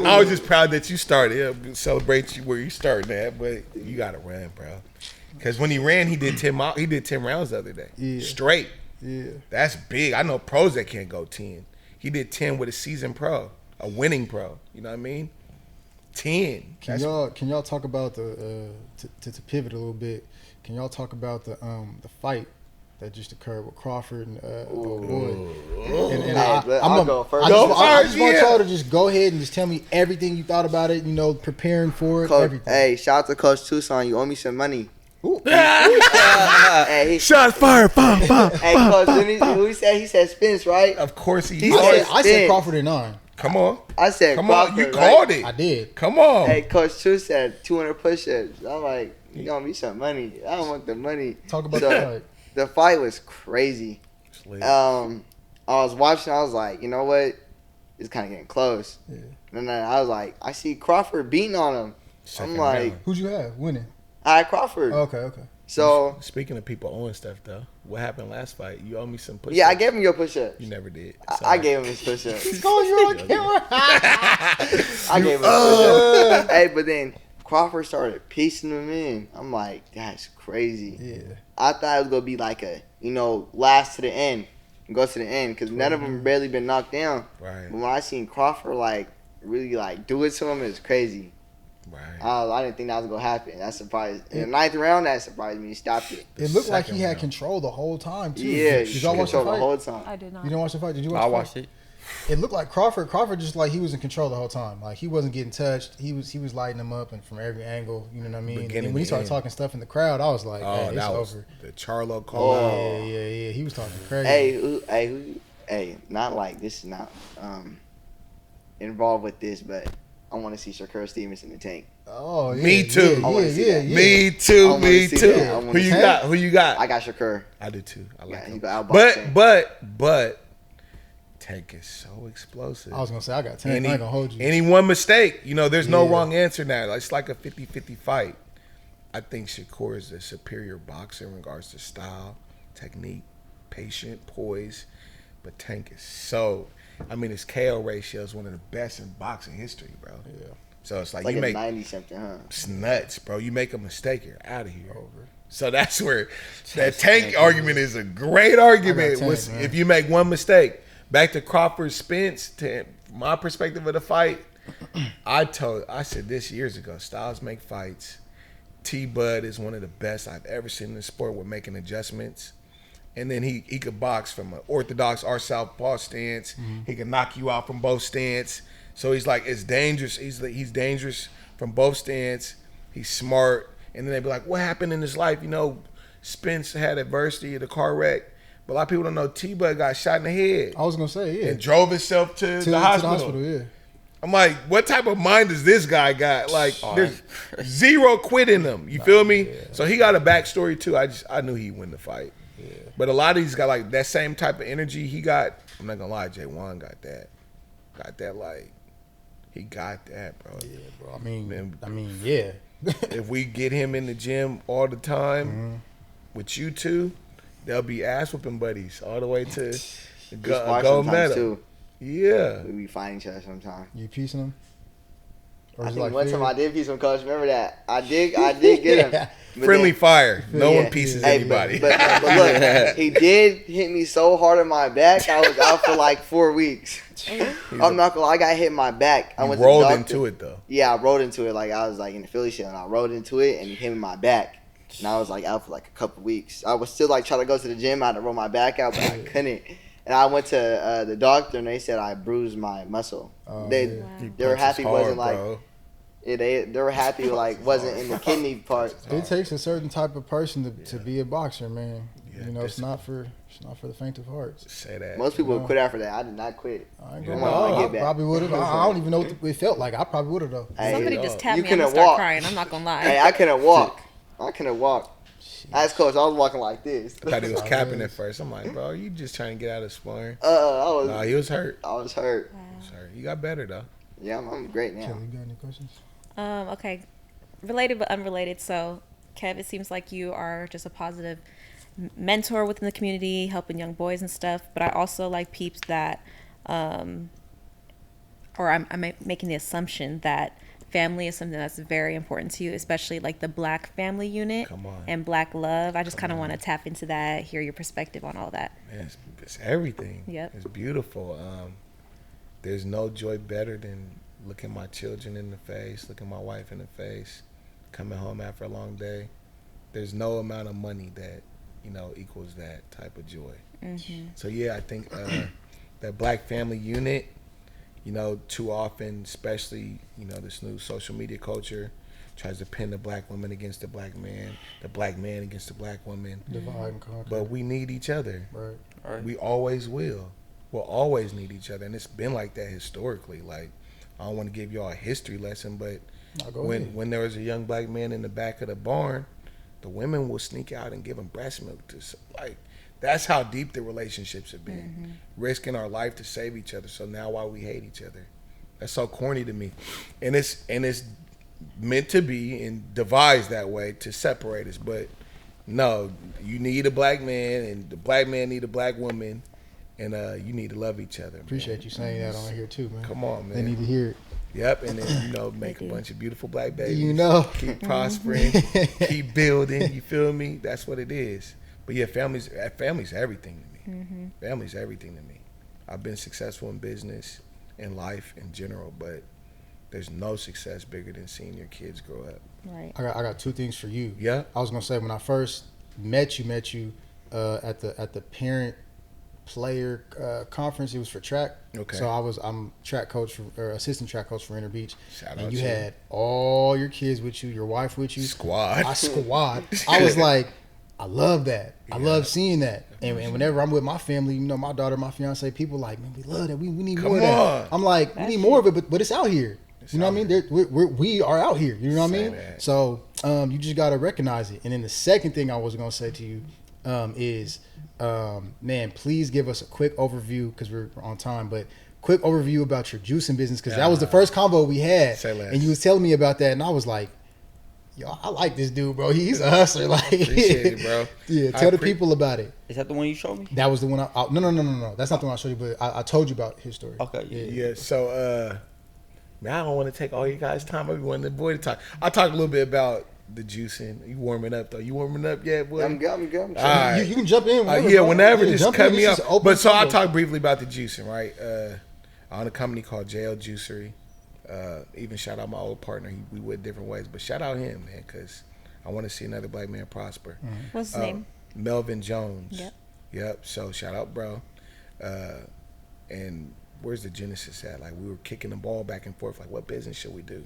I was just proud that you started. Yeah, celebrate you where you starting at, but you got to run, bro. Because when he ran, he did 10 miles. He did 10 rounds the other day, Yeah. straight. Yeah. That's big. I know pros that can't go 10. He did 10 with a seasoned pro, a winning pro. You know what I mean? 10. Can y'all talk about the to pivot a little bit? Can y'all talk about the fight that just occurred with Crawford and old boy? And I'll go first. I just want Yeah. y'all to just go ahead and just tell me everything you thought about it. You know, preparing for it, Coach, everything. hey, shout out to Coach Tucson. You owe me some money. Ooh. Hey, Shots fired. Bum, bum. hey, Coach, he said Spence, right? Of course he He always. said- I said Crawford at 9. Come on. I said Come Crawford, on. You right? called it. I did. Come on. Hey, Coach Chu said 200 push-ups. I'm like, you owe me some money. I don't want the money. Talk about So, the fight. The fight was crazy. Slick. I was watching. I was like, you know what? It's kind of getting close. Yeah. And then I was like, I see Crawford beating on him. Second I'm like, round. Who'd you have winning? I had Crawford. Okay. So Speaking of people owing stuff, though, what happened last fight? You owe me some push. yeah, I gave him your push-ups. You never did. I gave him his push-ups. Go, you're on camera. I gave him his push-ups. Hey, but then Crawford started piecing him in. I'm like, that's crazy. Yeah. I thought it was gonna be like a, last to the end, go to the end, because none of them barely been knocked down. Right. But when I seen Crawford really do it to him, it's crazy. Right. I didn't think that was gonna happen. That surprised. In the 9th round, that surprised me. He stopped it. It looked like he Second had round. control the whole time too. Yeah, Did y'all watch the control the fight? whole time. I did not. You didn't watch the fight? Did you watch I the fight? watched it. it looked like Crawford just like he was in control the whole time. Like he wasn't getting touched. He was lighting them up and from every angle. You know what I mean? And then when he started talking stuff in the crowd, I was like, Oh, hey, it's that was over. the Charlo call out. Yeah. He was talking crazy. Hey, not like this is not involved with this, but I want to see Shakur Stevens in the tank. Oh, yeah. Me too. Yeah. Me too. that. Who you got? I got Shakur. I do too. I like He him. got outboxed. But Tank is so explosive. I was gonna say I got 10. I ain't gonna hold you. Any one mistake, there's no wrong answer now. It's like a 50-50 fight. I think Shakur is a superior boxer in regards to style, technique, patient, poise. But Tank is his KO ratio is one of the best in boxing history, bro. Yeah. It's So it's like like you a make 90 something, huh? it's nuts, bro. You make a mistake, you're out of here. Over. So that's where that Tank argument is a great argument. Tank, man. If you make one mistake. Back to Crawford Spence, from my perspective of the fight, I said this years ago, styles make fights. T-Bud is one of the best I've ever seen in the sport with making adjustments. And then he could box from an orthodox or southpaw stance. Mm-hmm. He can knock you out from both stance. So he's like, it's dangerous. He's dangerous from both stance. He's smart. And then they be like, what happened in his life? Spence had adversity at a car wreck. But a lot of people don't know T-Bud got shot in the head. I was gonna say, yeah. And drove himself to the hospital. Yeah. I'm like, what type of mind does this guy got? Like, there's zero quit in him. You feel me? Yeah. So he got a backstory too. I knew he'd win the fight. Yeah. But a lot of these got like that same type of energy he got. I'm not gonna lie, J1 got that. He got that, bro. Yeah, bro. I mean, yeah. If we get him in the gym all the time with you two, they'll be ass whooping buddies all the way to the gold medal. Too. Yeah. We be fighting each other sometimes. You piecing them? I think one time I did piece him, Coach. Remember that? I did get him. Friendly fire. No one pieces anybody. But look, he did hit me so hard in my back. I was out for like 4 weeks. I'm not gonna lie, I got hit in my back. I went rolled into it though. Yeah, I rolled into it. Like I was like in the Philly show, and I rolled into it, and he hit me in my back. And I was like out for like a couple weeks. I was still like trying to go to the gym. I had to roll my back out, but I couldn't. And I went to the doctor, and they said I bruised my muscle. They were happy it wasn't like. Yeah, they were happy like wasn't in the kidney part. It takes a certain type of person to be a boxer, man. Yeah, it's not for the faint of heart. Say that. Most people would quit after that. I did not quit. I probably would have. I don't even know what it felt like. I probably would have though. Somebody just tapped me and I start crying. I'm not gonna lie. Hey, I couldn't walk. I was Coach. I was walking like this. I thought he was capping at first. I'm like, bro, you just trying to get out of sparring. Nah, he was hurt. I was hurt. You got better though. Yeah, I'm great now. Kelly, you got any questions? Okay. Related but unrelated. So, Kev, it seems like you are just a positive mentor within the community, helping young boys and stuff. But I also like peeps that, I'm making the assumption that family is something that's very important to you, especially like the Black family unit and Black love. I just kind of want to tap into that, hear your perspective on all that. Man, it's everything. Yep. It's beautiful. There's no joy better than looking my children in the face, looking my wife in the face, coming home after a long day. There's no amount of money that, equals that type of joy. Mm-hmm. So yeah, I think that Black family unit, too often, especially, this new social media culture tries to pin the Black woman against the Black man against the Black woman. Divide and conquer. But we need each other. Right. We always will. We'll always need each other. And it's been like that historically. Like, I don't want to give y'all a history lesson, but when there was a young Black man in the back of the barn, the women will sneak out and give him breast milk that's how deep the relationships have been, risking our life to save each other. So now why we hate each other? That's so corny to me, and it's meant to be and devised that way to separate us. But no, you need a Black man, and the Black man need a Black woman, and you need to love each other. Appreciate you saying that on here too, man. Come on, man. They need to hear it. Yep, and then make a bunch of beautiful Black babies. Keep prospering, keep building. You feel me? That's what it is. But yeah, family's everything to me. Mm-hmm. Family's everything to me. I've been successful in business, in life in general, but there's no success bigger than seeing your kids grow up. Right. I got two things for you. Yeah. I was gonna say when I first met you at the parent player conference. It was for track. Okay. So I'm track coach or assistant track coach for Inter Beach. Shout and out you to you. had all your kids with you, your wife with you. Squad. I was like, I love that. I love seeing that. And whenever I'm with my family, you know, my daughter, my fiance, people like, man, we love that. We need more of that. I'm like, we need more of it, but it's out here. You know what I mean? We are out here. You know what I mean? That. So you just got to recognize it. And then the second thing I was going to say to you is, man, please give us a quick overview because we're on time, but quick overview about your juicing business because that was the first convo we had. Say less. And you was telling me about that, and I was like, yo, I like this dude, bro. He's a hustler. Like, Appreciate it, bro. Yeah, tell the people about it. Is that the one you showed me? That was the one. No. That's not the one I showed you, but I told you about his story. Okay. Yeah. So, man, I don't want to take all you guys' time. I be wanting the boy to talk. I'll talk a little bit about the juicing. You warming up though? You warming up yet, boy? I'm good. All right. You can jump in. Whenever. Just jump cut in. me This up. is open But so I'll floor. talk briefly about the juicing, right? I own a company called JL Juicery. Even shout out my old partner. We went different ways, but shout out him, man, because I want to see another black man prosper. What's his name? Melvin Jones. Yep. So shout out, bro. And where's the genesis at? Like, we were kicking the ball back and forth. Like, what business should we do?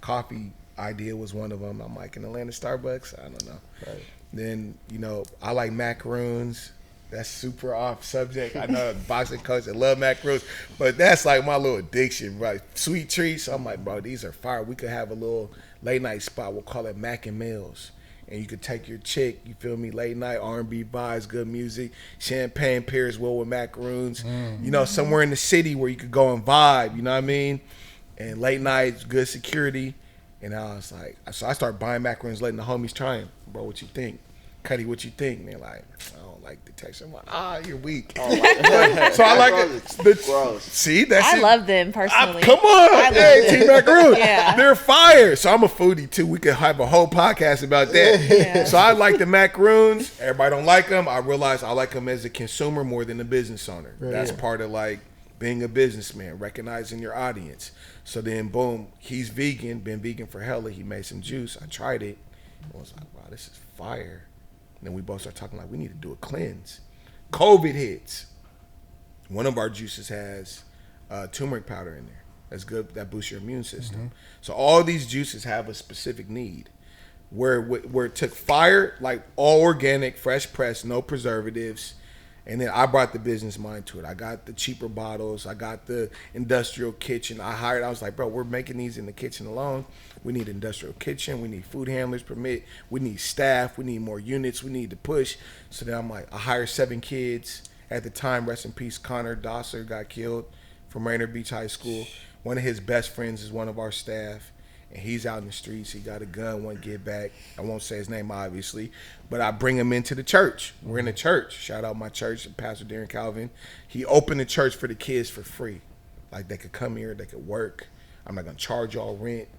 Coffee idea was one of them. I'm like, in Atlanta, Starbucks? I don't know. Right. Then, you know, I like macaroons. That's super off subject. I know boxing coach that love macaroons, but that's like my little addiction, right? Sweet treats. I'm like, bro, these are fire. We could have a little late night spot. We'll call it Mac and Mills. And you could take your chick, you feel me, late night, R&B vibes, good music, champagne pairs well with macaroons. You know, somewhere in the city where you could go and vibe, you know what I mean? And late nights, good security. And I was like, so I started buying macaroons, letting the homies try them. Bro, what you think? Cuddy, what you think? Man, like, I don't like the texture. I'm like, you're weak. So I like it. Gross. See, that's I it. love them personally. Come on, hey, Team Macaroon. Yeah. They're fire. So I'm a foodie too. We could have a whole podcast about that. Yeah. So I like the macaroons. Everybody don't like them. I realize I like them as a consumer more than a business owner. Right, That's yeah. part of like being a businessman, recognizing your audience. So then, boom, he's vegan. Been vegan for hella. He made some juice. I tried it. I was like, wow, this is fire. And then we both started talking like we need to do a cleanse. COVID hits. One of our juices has turmeric powder in there. That's good. That boosts your immune system. So all these juices have a specific need. Where it took fire, like all organic, fresh pressed, no preservatives. And then I brought the business mind to it. I got the cheaper bottles. I got the industrial kitchen. I was like, bro, we're making these in the kitchen alone. We need industrial kitchen. We need food handlers permit. We need staff. We need more units. We need to push. So then I'm like, I hired 7 kids. At the time, rest in peace, Connor Dosser got killed from Rainier Beach High School. One of his best friends is one of our staff. And he's out in the streets. He got a gun, won't get back. I won't say his name, obviously. But I bring him into the church. We're in the church. Shout out my church, Pastor Darren Calvin. He opened the church for the kids for free. Like, they could come here, they could work. I'm not going to charge y'all rent.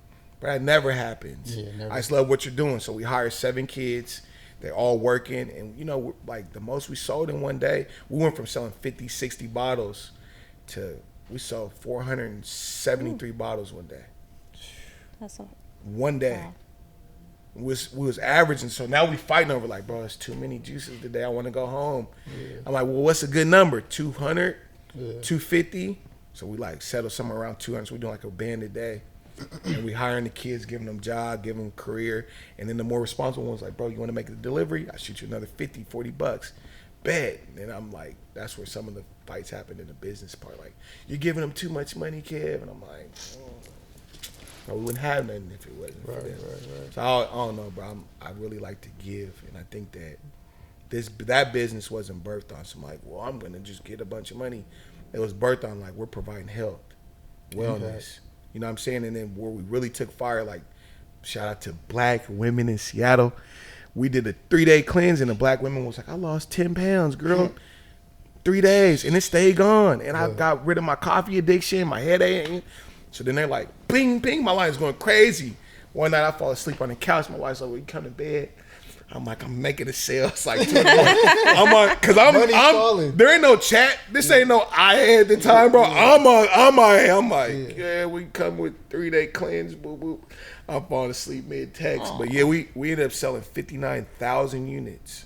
But that never happens. Yeah, never. I just love what you're doing. So we hired 7 kids. They're all working. And, you know, like, the most we sold in one day, we went from selling 50, 60 bottles to we sold 473 bottles one day. That's all. One day. Wow. We was averaging, so now we fighting over like, bro, it's too many juices today. I want to go home. Yeah. I'm like, well, what's a good number? 200, Yeah. 250. So we like settle somewhere around 200. So we doing like a band a day, and we hiring the kids, giving them job, giving them career, and then the more responsible ones like, bro, you want to make the delivery? I shoot you another 50, 40 bucks. Bet. And I'm like, that's where some of the fights happen in the business part. Like, you're giving them too much money, Kev, and I'm like. We wouldn't have nothing if it wasn't for them. Right. So I don't know, bro. I really like to give, and I think that that business wasn't birthed on some like, well, I'm gonna just get a bunch of money. It was birthed on like we're providing health, wellness. You know what I'm saying? And then where we really took fire, like shout out to black women in Seattle. We did a 3-day cleanse, and the black women was like, I lost 10 pounds, girl. 3 days, and it stayed gone. And I got rid of my coffee addiction, my headache. So then they're like, bing, bing, my line's going crazy. One night I fall asleep on the couch. My wife's like, well, you come to bed. I'm like, I'm making a sale. It's like 2 in the morning. I'm on, because I'm there ain't no chat. This ain't no I at the time, bro. I'm like, yeah, we come with 3-day cleanse, boop, boop. I'm falling asleep mid-text. But yeah, we ended up selling 59,000 units.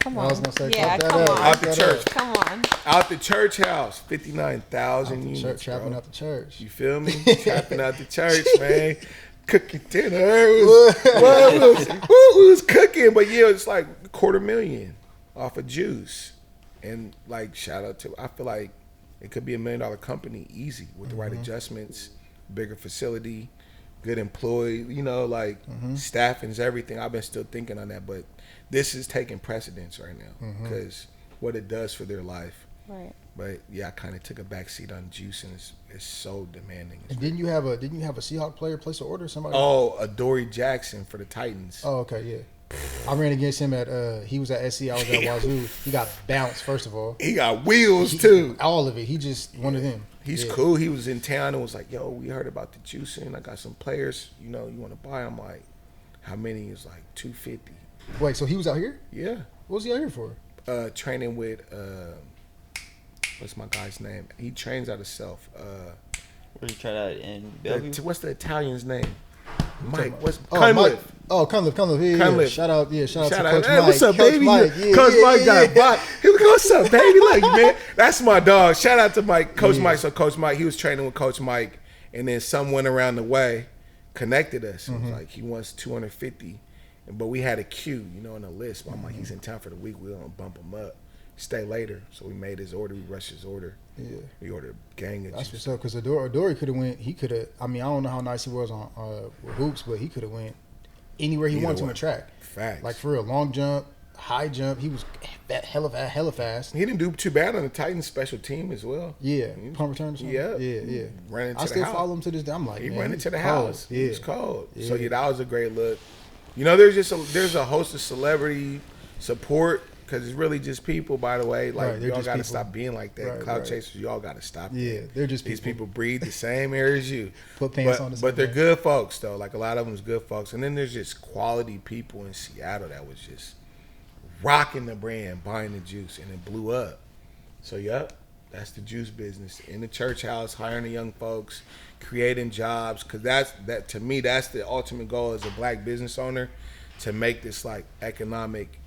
Come I was on. gonna say, Yeah, clap that come up. on. Out the Clap that church. up. Come on. Out the church house, 59,000 Out the units. church, trapping bro. out the church. You feel me? Trapping out the church, man. Cooking dinner. We was cooking, but yeah, it's like $250,000 off of juice. And like, shout out to, I feel like it could be $1 million company easy with the right adjustments, bigger facility, good employee, you know, like staffing is everything. I've been still thinking on that, but this is taking precedence right now because what it does for their life. Right. But yeah, I kind of took a back seat on juice, and it's so demanding. And didn't you have a Seahawk player place an order? Somebody? Oh, Adoree Jackson for the Titans. Oh, okay, yeah. I ran against him at he was at SC, I was at Wazoo. He got bounced first of all. He got wheels too. All of it. He just one of them. He's Yeah. cool. He was in town and was like, "Yo, we heard about the juicing. I got some players. You know, you want to buy?" I'm like, "How many?" He was like 250. Wait, so he was out here? Yeah. What was he out here for? Training with what's my guy's name? He trains out of Self. Where you try that in Bellevue? What's the Italian's name? Mike. What's Oh, Cunliffe? Mike. Oh, Cunliffe. Yeah, Cunliffe. yeah. Shout out to Shout Coach Hey, Mike. what's up, Coach baby? Mike. Yeah, Coach yeah, Mike yeah, got bought. He was like, "What's up, baby?" Like, man, that's my dog. Shout out to Mike, Coach Yeah. Mike. So Coach Mike, he was training with Coach Mike, and then someone around the way connected us. It was like he wants 250, but we had a queue, you know, on the list. But I'm like, he's in town for the week. We're gonna bump him up. Stay later. So we made his order. We rushed his order. Yeah. We ordered a gang of That's juice. what's up. Because Adoree could have went. He could have. I mean, I don't know how nice he was on with hoops, but he could have went anywhere he Either wanted to on way. the track. Facts. Like for real, long jump, high jump. He was hella fast. He didn't do too bad on the Titans special team as well. Yeah, He was- punt return. Or something? Yeah. yeah. Ran into I the still house. follow him to this day. I'm like, He man, ran he's into the cold. house. Yeah, He was cold. Yeah. So yeah, that was a great look. You know, there's a host of celebrity support because it's really just people. By the way, like Right, they're y'all just got to people. stop being like that. Right, Cloud right. chasers, y'all got to stop. Yeah, that. they're just These people. people breathe the same air as you. Put pants but, on the same but they're way. good folks though. Like a lot of them is good folks. And then there's just quality people in Seattle that was just rocking the brand, buying the juice, and it blew up. So yep, that's the juice business in the church house, hiring the young folks, creating jobs. Cause that to me, that's the ultimate goal as a black business owner, to make this like economic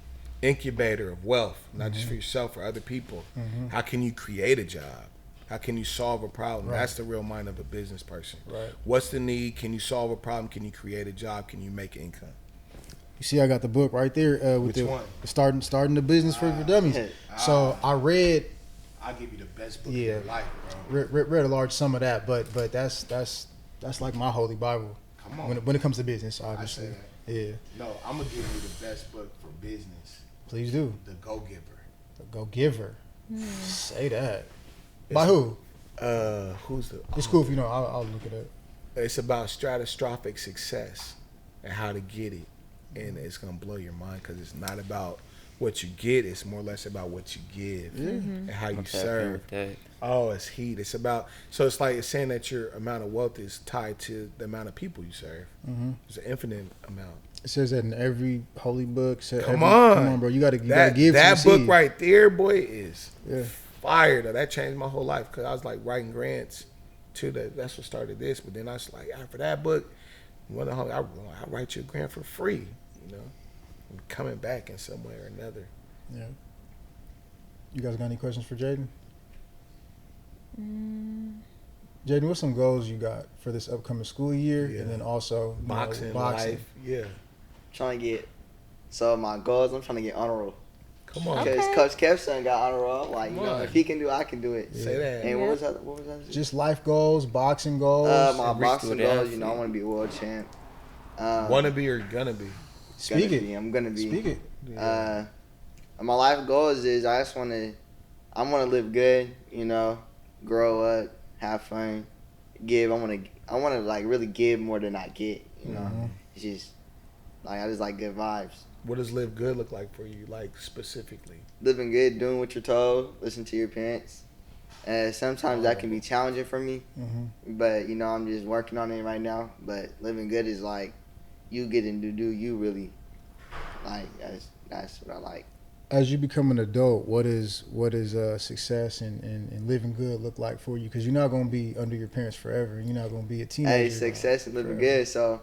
incubator of wealth, not just for yourself, for other people. How can you create a job? How can you solve a problem? Right. That's the real mind of a business person. Right. What's the need? Can you solve a problem? Can you create a job? Can you make income? You see, I got the book right there with Which the one? starting the business for dummies. So I read I'll give you the best book Yeah. of your life, bro. read a large sum of that, but that's like my holy Bible. Come on. When it comes to business, obviously. that. Yeah, No, I'm gonna give you the best book for business, please do. The Go Giver. Go Giver. Say that. By who? Who's the? It's cool if you know. I'll look it up. It's about stratospheric success and how to get it, and it's gonna blow your mind because it's not about what you get; it's more or less about what you give and how you I'm tapping serve. with that. Oh, it's heat. It's about it's like it's saying that your amount of wealth is tied to the amount of people you serve. It's an infinite amount. It says that in every holy book. Come on, bro. You gotta give. That to the book seed. right there, boy, is Yeah. fire. Though. That changed my whole life because I was like writing grants to that's what started this. But then I was like, after that book, I write you a grant for free. You know, I'm coming back in some way or another. Yeah. You guys got any questions for Jaedin? Jaedin, what's some goals you got for this upcoming school year, Yeah. and then also you know, Boxing, life, yeah. Trying to get. So my goals, I'm trying to get honor roll. Come on, Because Okay. Coach Kevson got honor roll. Like, you Come know, on. if he can do it, I can do it. say that. And what was that? Just life goals, boxing goals. My Reach boxing to the goals, you know, I athlete. want to be a world champ. Wanna be or gonna be? Speak it. I'm gonna be. Speak it. My life goals is I want to live good, you know, grow up, have fun, give. I want to like really give more than I get, you know. Mhm. It's just like I just like good vibes. What does live good look like for you, like specifically? Living good, doing what you're told, listen to your parents. Sometimes that can be challenging for me, but you know I'm just working on it right now. But living good is like you getting to do you really. Like that's what I like. As you become an adult, what is success and living good look like for you? Because you're not going to be under your parents forever. You're not going to be a teenager. Hey, success and living forever. good. So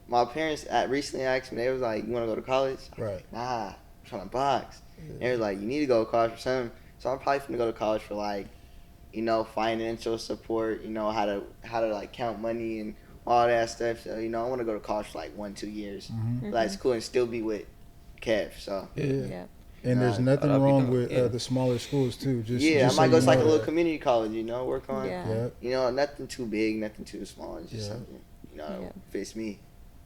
my parents recently asked me, they was like, "You want to go to college?" I was Right. like, nah, I'm trying to box. They was like, you need to go to college for something. So I'm probably finna go to college for like, financial support. How to like count money and all that stuff. So I want to go to college for like 1-2 years. Mm-hmm. That's cool and still be with Kev. So Yeah. And there's nothing that'd be wrong dope, with yeah. the smaller schools too. Just yeah, just I might go to like a know little that. community college. Work on. Yeah. Nothing too big, nothing too small. It's just Yeah. something Yeah. fits me.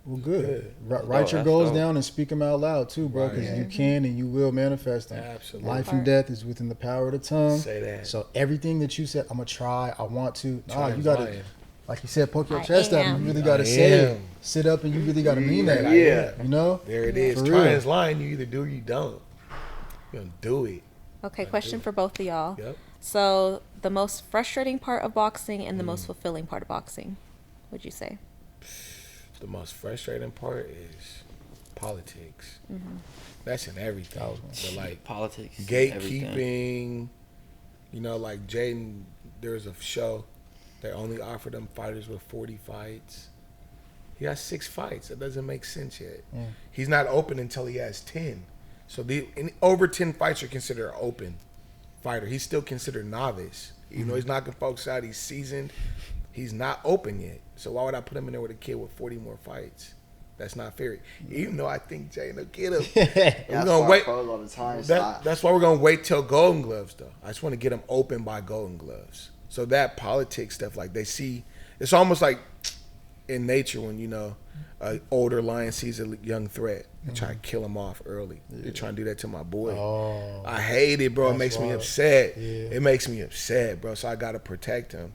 Well, good. That's Write dope, your that's goals dope. down and speak them out loud too, bro, because Right. you can and you will manifest them. Absolutely. Life and death is within the power of the tongue. Say that. So everything that you said, I'm gonna try, I want to. Nah, Time's you gotta, lying. like you said, poke your I chest out. am. You really I gotta say it. am. Sit up and you really gotta mean that. Yeah. You know. There it is. For Trying real. is lying. You either do or you don't. You don't do it. Okay, question for both of y'all. Yep. So, the most frustrating part of boxing and the most fulfilling part of boxing, would you say? The most frustrating part is politics. That's in everything. But like Politics, everything. gatekeeping, like Jaedin, there's a show they only offer them fighters with 40 fights. He has 6 fights. That doesn't make sense yet. He's not open until he has 10. So over 10 fights are considered open fighter. He's still considered novice. Even though he's knocking folks out, he's seasoned. He's not open yet. So why would I put him in there with a kid with 40 more fights? That's not fair. Even though I think Jaedin will get him. We're gonna wait. Pros all the time. So That's why we're gonna wait till Golden Gloves, though. I just want to get them open by Golden Gloves. So that politics stuff, like they see, it's almost like in nature when an older lion sees a young threat and try to kill him off early. They're trying to do that to my boy. Oh. I hate it, bro. It That's makes me wild. upset. Yeah. It makes me upset, bro. So I gotta protect him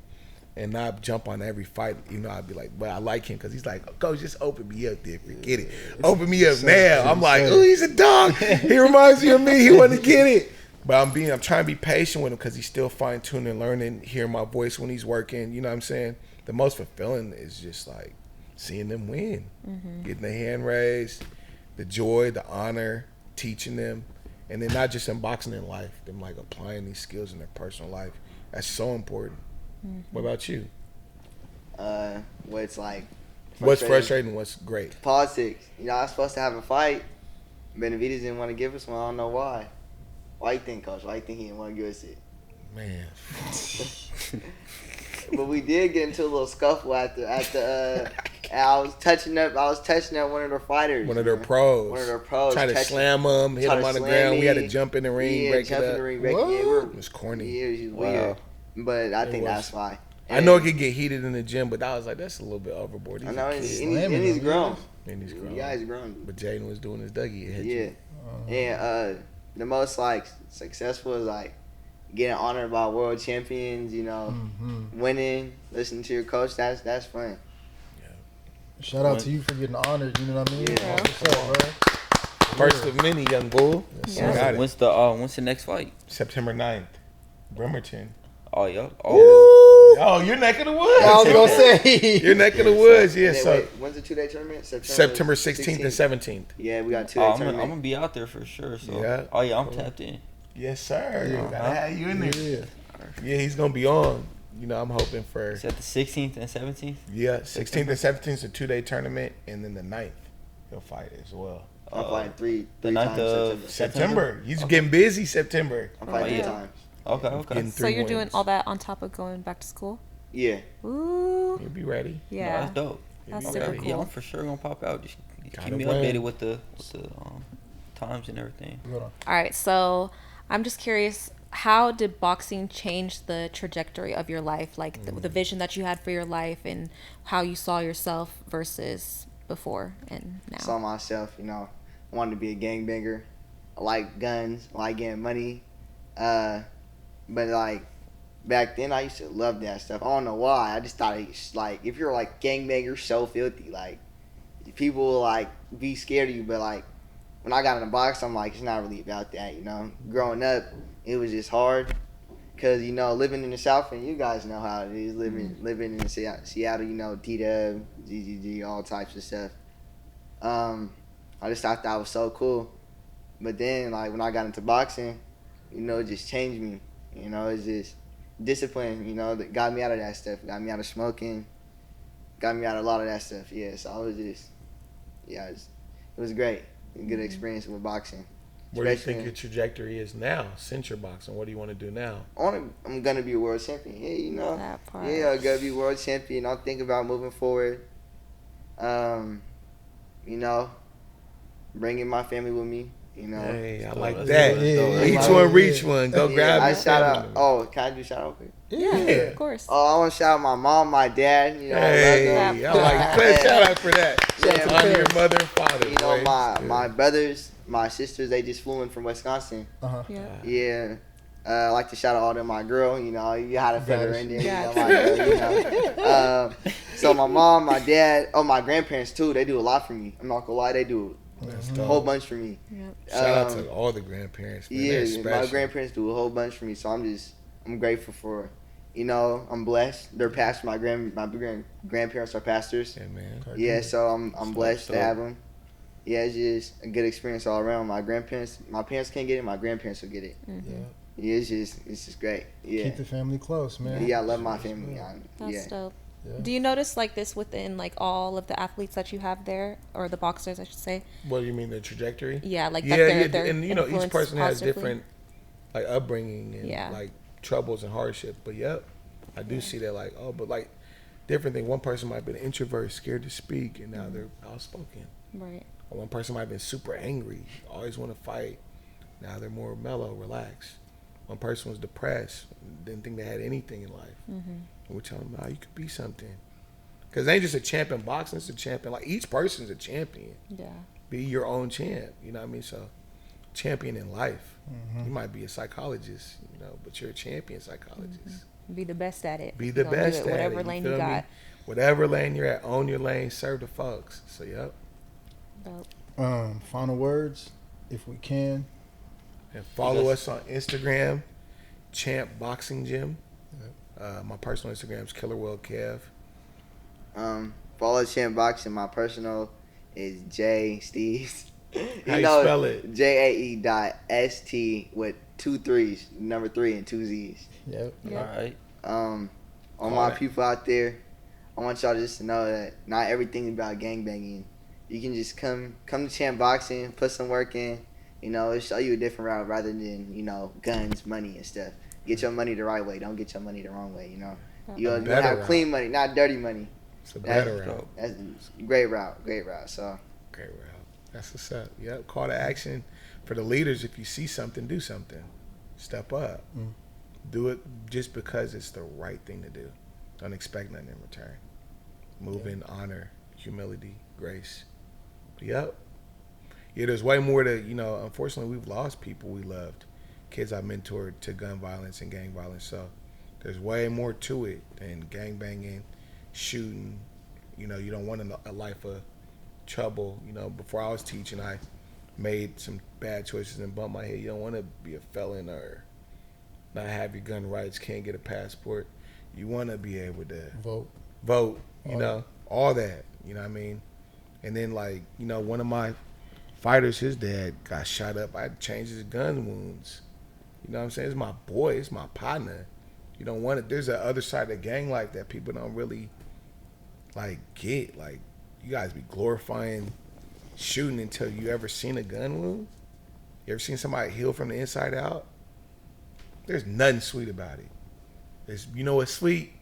and not jump on every fight. I'd be like, but I like him because he's like, oh, Coach, just open me up there. Forget it. Open me up now. I'm like, oh, he's a dog. He reminds me of me. He want to get it. But I'm trying to be patient with him because he's still fine tuning and learning, hearing my voice when he's working. You know what I'm saying? The most fulfilling is just like seeing them win, getting their hand raised, the joy, the honor, teaching them, and then not just in boxing, in life, them like applying these skills in their personal life. That's so important. What about you? what's like What's frustrating? What's great? politics. I was supposed to have a fight. Benavidez didn't want to give us one. I don't know why. Why you think, Coach? Why you think he didn't want to give us it? Man, But we did get into a little scuffle at the and I was touching up one of their fighters. one of their man. pros. One of their pros. Tried to touching- slam him, hit tried him to on the slam ground. We had me. to jump in the ring, break jump it in up. the ring, break What? it. We're, It was corny. yeah, it was just Wow. weird. But I think was. that's why. I know it could get heated in the gym, but I was like, that's a little bit overboard. He's I know, a and kid. he's grown. And he's grown. You guys grown. But Jaedin was doing his Dougie. It hit Yeah. you. And the most like successful is like getting honored by world champions, winning, listening to your coach. That's fun. Shout out to you for getting honored. You know what I mean? Yeah. What's up, bro? First of many, young bull. Yeah. Got it. When's the next fight? September 9th. Bremerton. Oh, yeah. Oh, Oh, your neck of the woods. I was gonna say. Your neck of the woods, yeah. And then, So wait, when's the 2-day tournament? September 16th and 17th. Yeah, we got 2-day I'm tournament. gonna be out there for sure. So Yeah. Oh yeah, I'm tapped in. Yes, sir. Gotta have you in there. Yeah. Yeah, he's gonna be on. I'm hoping for Is that the 16th and 17th? 16th and 17th is a 2-day tournament, and then the 9th he'll fight as well. I'm fighting three the times 9th of September. He's getting busy. September. I'm fighting Oh, yeah. 3 times. Okay. Getting So 3 you're doing wins. all that on top of going back to school? Yeah. Ooh. You'll be ready. No, Yeah. that's dope. That's Okay. super Yeah, cool. I'm for sure gonna pop out. Just Gotta keep me win. updated with the times and everything. Hold on. All right, so I'm just curious, how did boxing change the trajectory of your life? Like the vision that you had for your life and how you saw yourself versus before and now? Saw myself, I wanted to be a gangbanger. I like guns. I like getting money. But like back then, I used to love that stuff. I don't know why. I just thought it's like if you're like gangbanger, so filthy. Like people will like be scared of you. But like when I got in the box, I'm like it's not really about that. Growing up, it was just hard. Cause living in the South, and you guys know how it is living in Seattle. T-Dub, GGG, all types of stuff. I just thought that was so cool. But then, like, when I got into boxing, it just changed me. It's just discipline, that got me out of that stuff. Got me out of smoking. Got me out of a lot of that stuff, yeah. So I was just, it was great. A good experience with boxing. Where do you Especially- think your trajectory is now since you're boxing? What do you want to do now? I'm gonna be a world champion. Yeah, you know. That part. Yeah, I'm gonna be world champion. I'm thinking about moving forward. You know, bringing my family with me. You know. Hey, I like Let's that. do it. Yeah, Each yeah. one, reach one. Go Yeah, grab I your shout family out. member. Oh, can I do shout out quick? Yeah, Yeah. of course. Oh, I want to shout out my mom, my dad. You know, Hey, I love them. I like that. Shout out for that. Yeah, Shout out to your mother and father. You know, boy. my brothers, my sisters, they just flew in from Wisconsin. Uh-huh. Yeah. Yeah. I like to shout out all to my girl. You know, you had to fit her in there. Gotcha. You know, my girl, you know. So my mom, my dad, my grandparents too. They do a lot for me. I'm not gonna lie, they do That's a dope. whole bunch for me. Yep. Shout out Um, to all the grandparents. Man. Yeah, They're my special. grandparents do a whole bunch for me. So I'm grateful for. You know, I'm blessed. They're pastors. My grandparents are pastors. Yeah, man. Yeah, so I'm blessed to dope. have them. Yeah, it's just a good experience all around. My parents can't get it. My grandparents will get it. Yeah. Yeah, it's just great. Yeah, Keep the family close, man. yeah, I love my family. That's Yeah, dope. Yeah. Do you notice like this within like all of the athletes that you have there, or the boxers, I should say? What do you mean, the trajectory? Yeah, like Yeah, that yeah, they're and you know, each influenced person has positively? different like upbringing and Yeah. like troubles and hardship. But yep, I do see that like, but like different thing. One person might be an introvert, scared to speak, and now they're outspoken. Right. Or one person might have been super angry, always want to fight. Now they're more mellow, relaxed. One person was depressed, didn't think they had anything in life. And we're telling them, you could be something. Because it ain't just a champ in boxing, it's a champion. Like each person's a champion. Yeah. Be your own champ. You know what I mean? So, champion in life. You might be a psychologist, you know, but you're a champion psychologist. Be the best at it. Be You're the gonna do best it, at whatever it. lane feel you me? got. Whatever lane you're at, own your lane, serve the folks. So, yep. Dope. Final words, if we can. And follow us on Instagram, Champ Boxing Gym. My personal Instagram is Killer World Kev. Follow Champ Boxing. My personal is J Steves. How you spell it? JAE.ST with 2 3s, number 3 and 2 Z's. Yep. All right. All Call my it. people out there, I want y'all just to know that not everything is about gangbanging. You can just come to Champ Boxing, put some work in. You know, it'll show you a different route rather than, you know, guns, money, and stuff. Get your money the right way. Don't get your money the wrong way, you know. You'll better have route. clean money, not dirty money. It's a better That's route. That's a great route, so. Great route. That's what's up. Yep. Call to action for the leaders. If you see something, do something. Step up. Do it just because it's the right thing to do. Don't expect nothing in return. Move in honor, humility, grace. Yep. Yeah, there's way more to, you know, unfortunately we've lost people we loved. Kids I mentored to gun violence and gang violence. So there's way more to it than gang banging, shooting. You know, you don't want a life of trouble. You know, before I was teaching, I made some bad choices and bumped my head. You don't want to be a felon or not have your gun rights, can't get a passport. You want to be able to vote, you know, all that, you know what I mean? And then, like, you know, one of my fighters, his dad got shot up. I had to change his gun wounds. You know what I'm saying? It's my boy. It's my partner. You don't want it. There's the other side of the gang life that people don't really, like, get. Like, you guys be glorifying shooting until you ever seen a gun wound. You ever seen somebody heal from the inside out? There's nothing sweet about it. There's, you know what's sweet?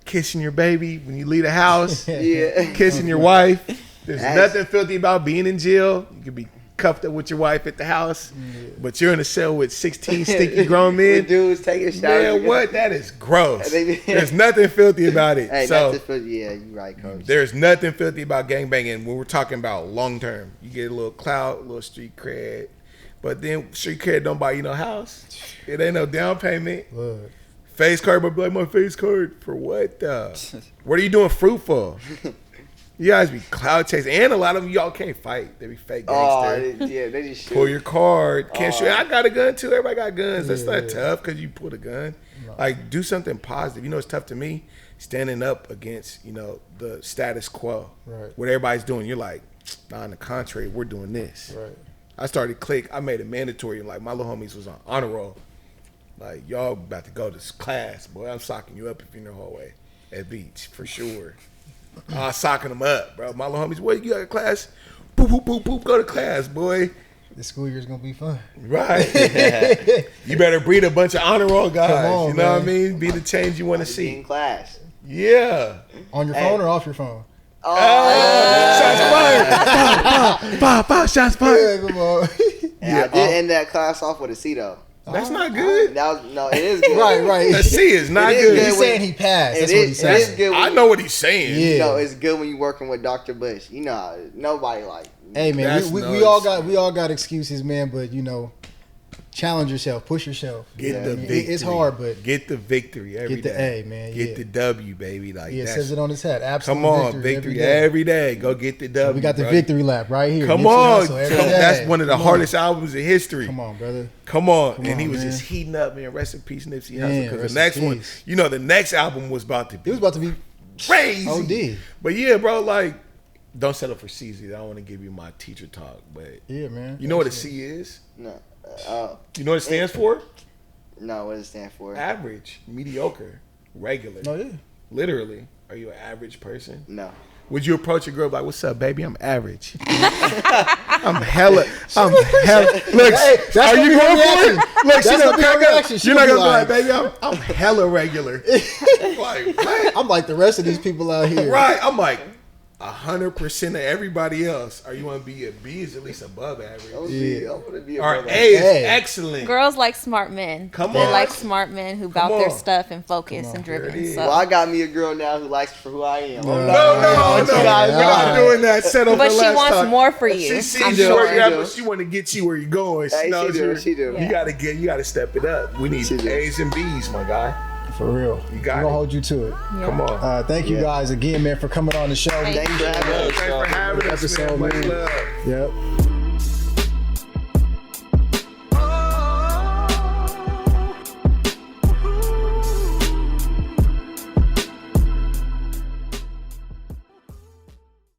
Kissing your baby when you leave the house. Yeah. Kissing your wife. There's That's- nothing filthy about being in jail. You could be cuffed up with your wife at the house, but you're in a cell with 16 sticky grown men. The dudes taking showers. Man, what? That is gross. They- There's nothing filthy about it. Hey, So that's just yeah, you right, coach. there's nothing filthy about gangbanging when we're talking about long term. You get a little clout, a little street cred, but then street cred don't buy you no house. It ain't no down payment. Look. Face card, but like my face card for what? What are you doing fruit for? You guys be cloud chasing, and a lot of y'all can't fight. They be fake gangster. Yeah, they just shoot. Pull your card. Can't shoot. I got a gun too. Everybody got guns. That's not tough because you pulled a gun. Like, do something positive. You know, it's tough to me standing up against, you know, the status quo. Right. What everybody's doing. You're like, nah, on the contrary, we're doing this. Right. I started click. I made it mandatory. And like, my little homies was on honor roll. Like, y'all about to go to this class, boy. I'm socking you up if you're in the hallway at beach for sure. I was socking them up, bro. My little homies, what, you got a class? Boop, boop, boop, boop, go to class, boy. The school year's gonna be fun. Right. You better breed a bunch of honor roll guys. Come on, you know what I man. mean? Be the change you want to Be in see. class. Yeah. On your phone or off your phone? Shots fired. Five shots fired. Yeah, come on. And I did end that class off with a C though. That's not good. That was, no, it is good. Right. A C is not It is good. good. He's saying he passed. That's It what is, he's it saying. is good. I know what he's saying. Yeah. You know, it's good when you're working with Dr. Bush. You know, nobody like. Hey man, That's we nuts. all got excuses, man. But you know, challenge yourself, push yourself. Get the I mean, victory. It's hard, but get the victory every day. get the A, man. Get yeah. the W, baby. Like Yeah, it that's, says it on his hat. Absolute come on, victory every day. Go get the W. We got the brother. victory lap right here. Come Nipsey on, Hussle every come- day. that's one of the Come on. hardest albums in history. Come on, brother. Come on. Come And he on, was man. just heating up, man. Rest in peace, Nipsey Man, Hussle. Because rest the in next one, peace. you know, the next album was about to It be was about to be crazy. OD. But yeah, bro, like, don't settle for C's. I don't want to give you my teacher talk, but Yeah, man. you know what a C is? No. You know what it stands for? No, what does it stand for? Average, mediocre, regular. No, yeah. Literally. Are you an average person? No. Would you approach a girl like, "What's up, baby? I'm average. I'm hella. Look, that's are gonna you be her going for reaction. it? Look, That's gonna be her reaction. She You're not gonna gonna be be like, baby, I'm hella regular. Like, what? I'm like the rest of these people out here. Right? I'm like 100% of everybody else. Or you want to be a B is at least above average. I want to be a Or brother. A is Hey. excellent. Girls like smart men. Come They on. like smart men who about Come their on. stuff and focus and There it driven. is. So. Well, I got me a girl now who likes me for who I am. No. I'm No, not- we're not doing that. Settle But for she less wants talk. more for you. She sees I'm you sure. where you're at, She but do. she want to get you where you're going. She Hey, knows she do, you're- she do. You gotta step it up. We need She do. A's and B's, my guy. For real. You got We're it. gonna hold you to it. Come on. Thank you Yeah. guys again, man, for coming on the show. Thank Thanks for having us. Thanks for having us, Episode, man. Much man. love. Yep.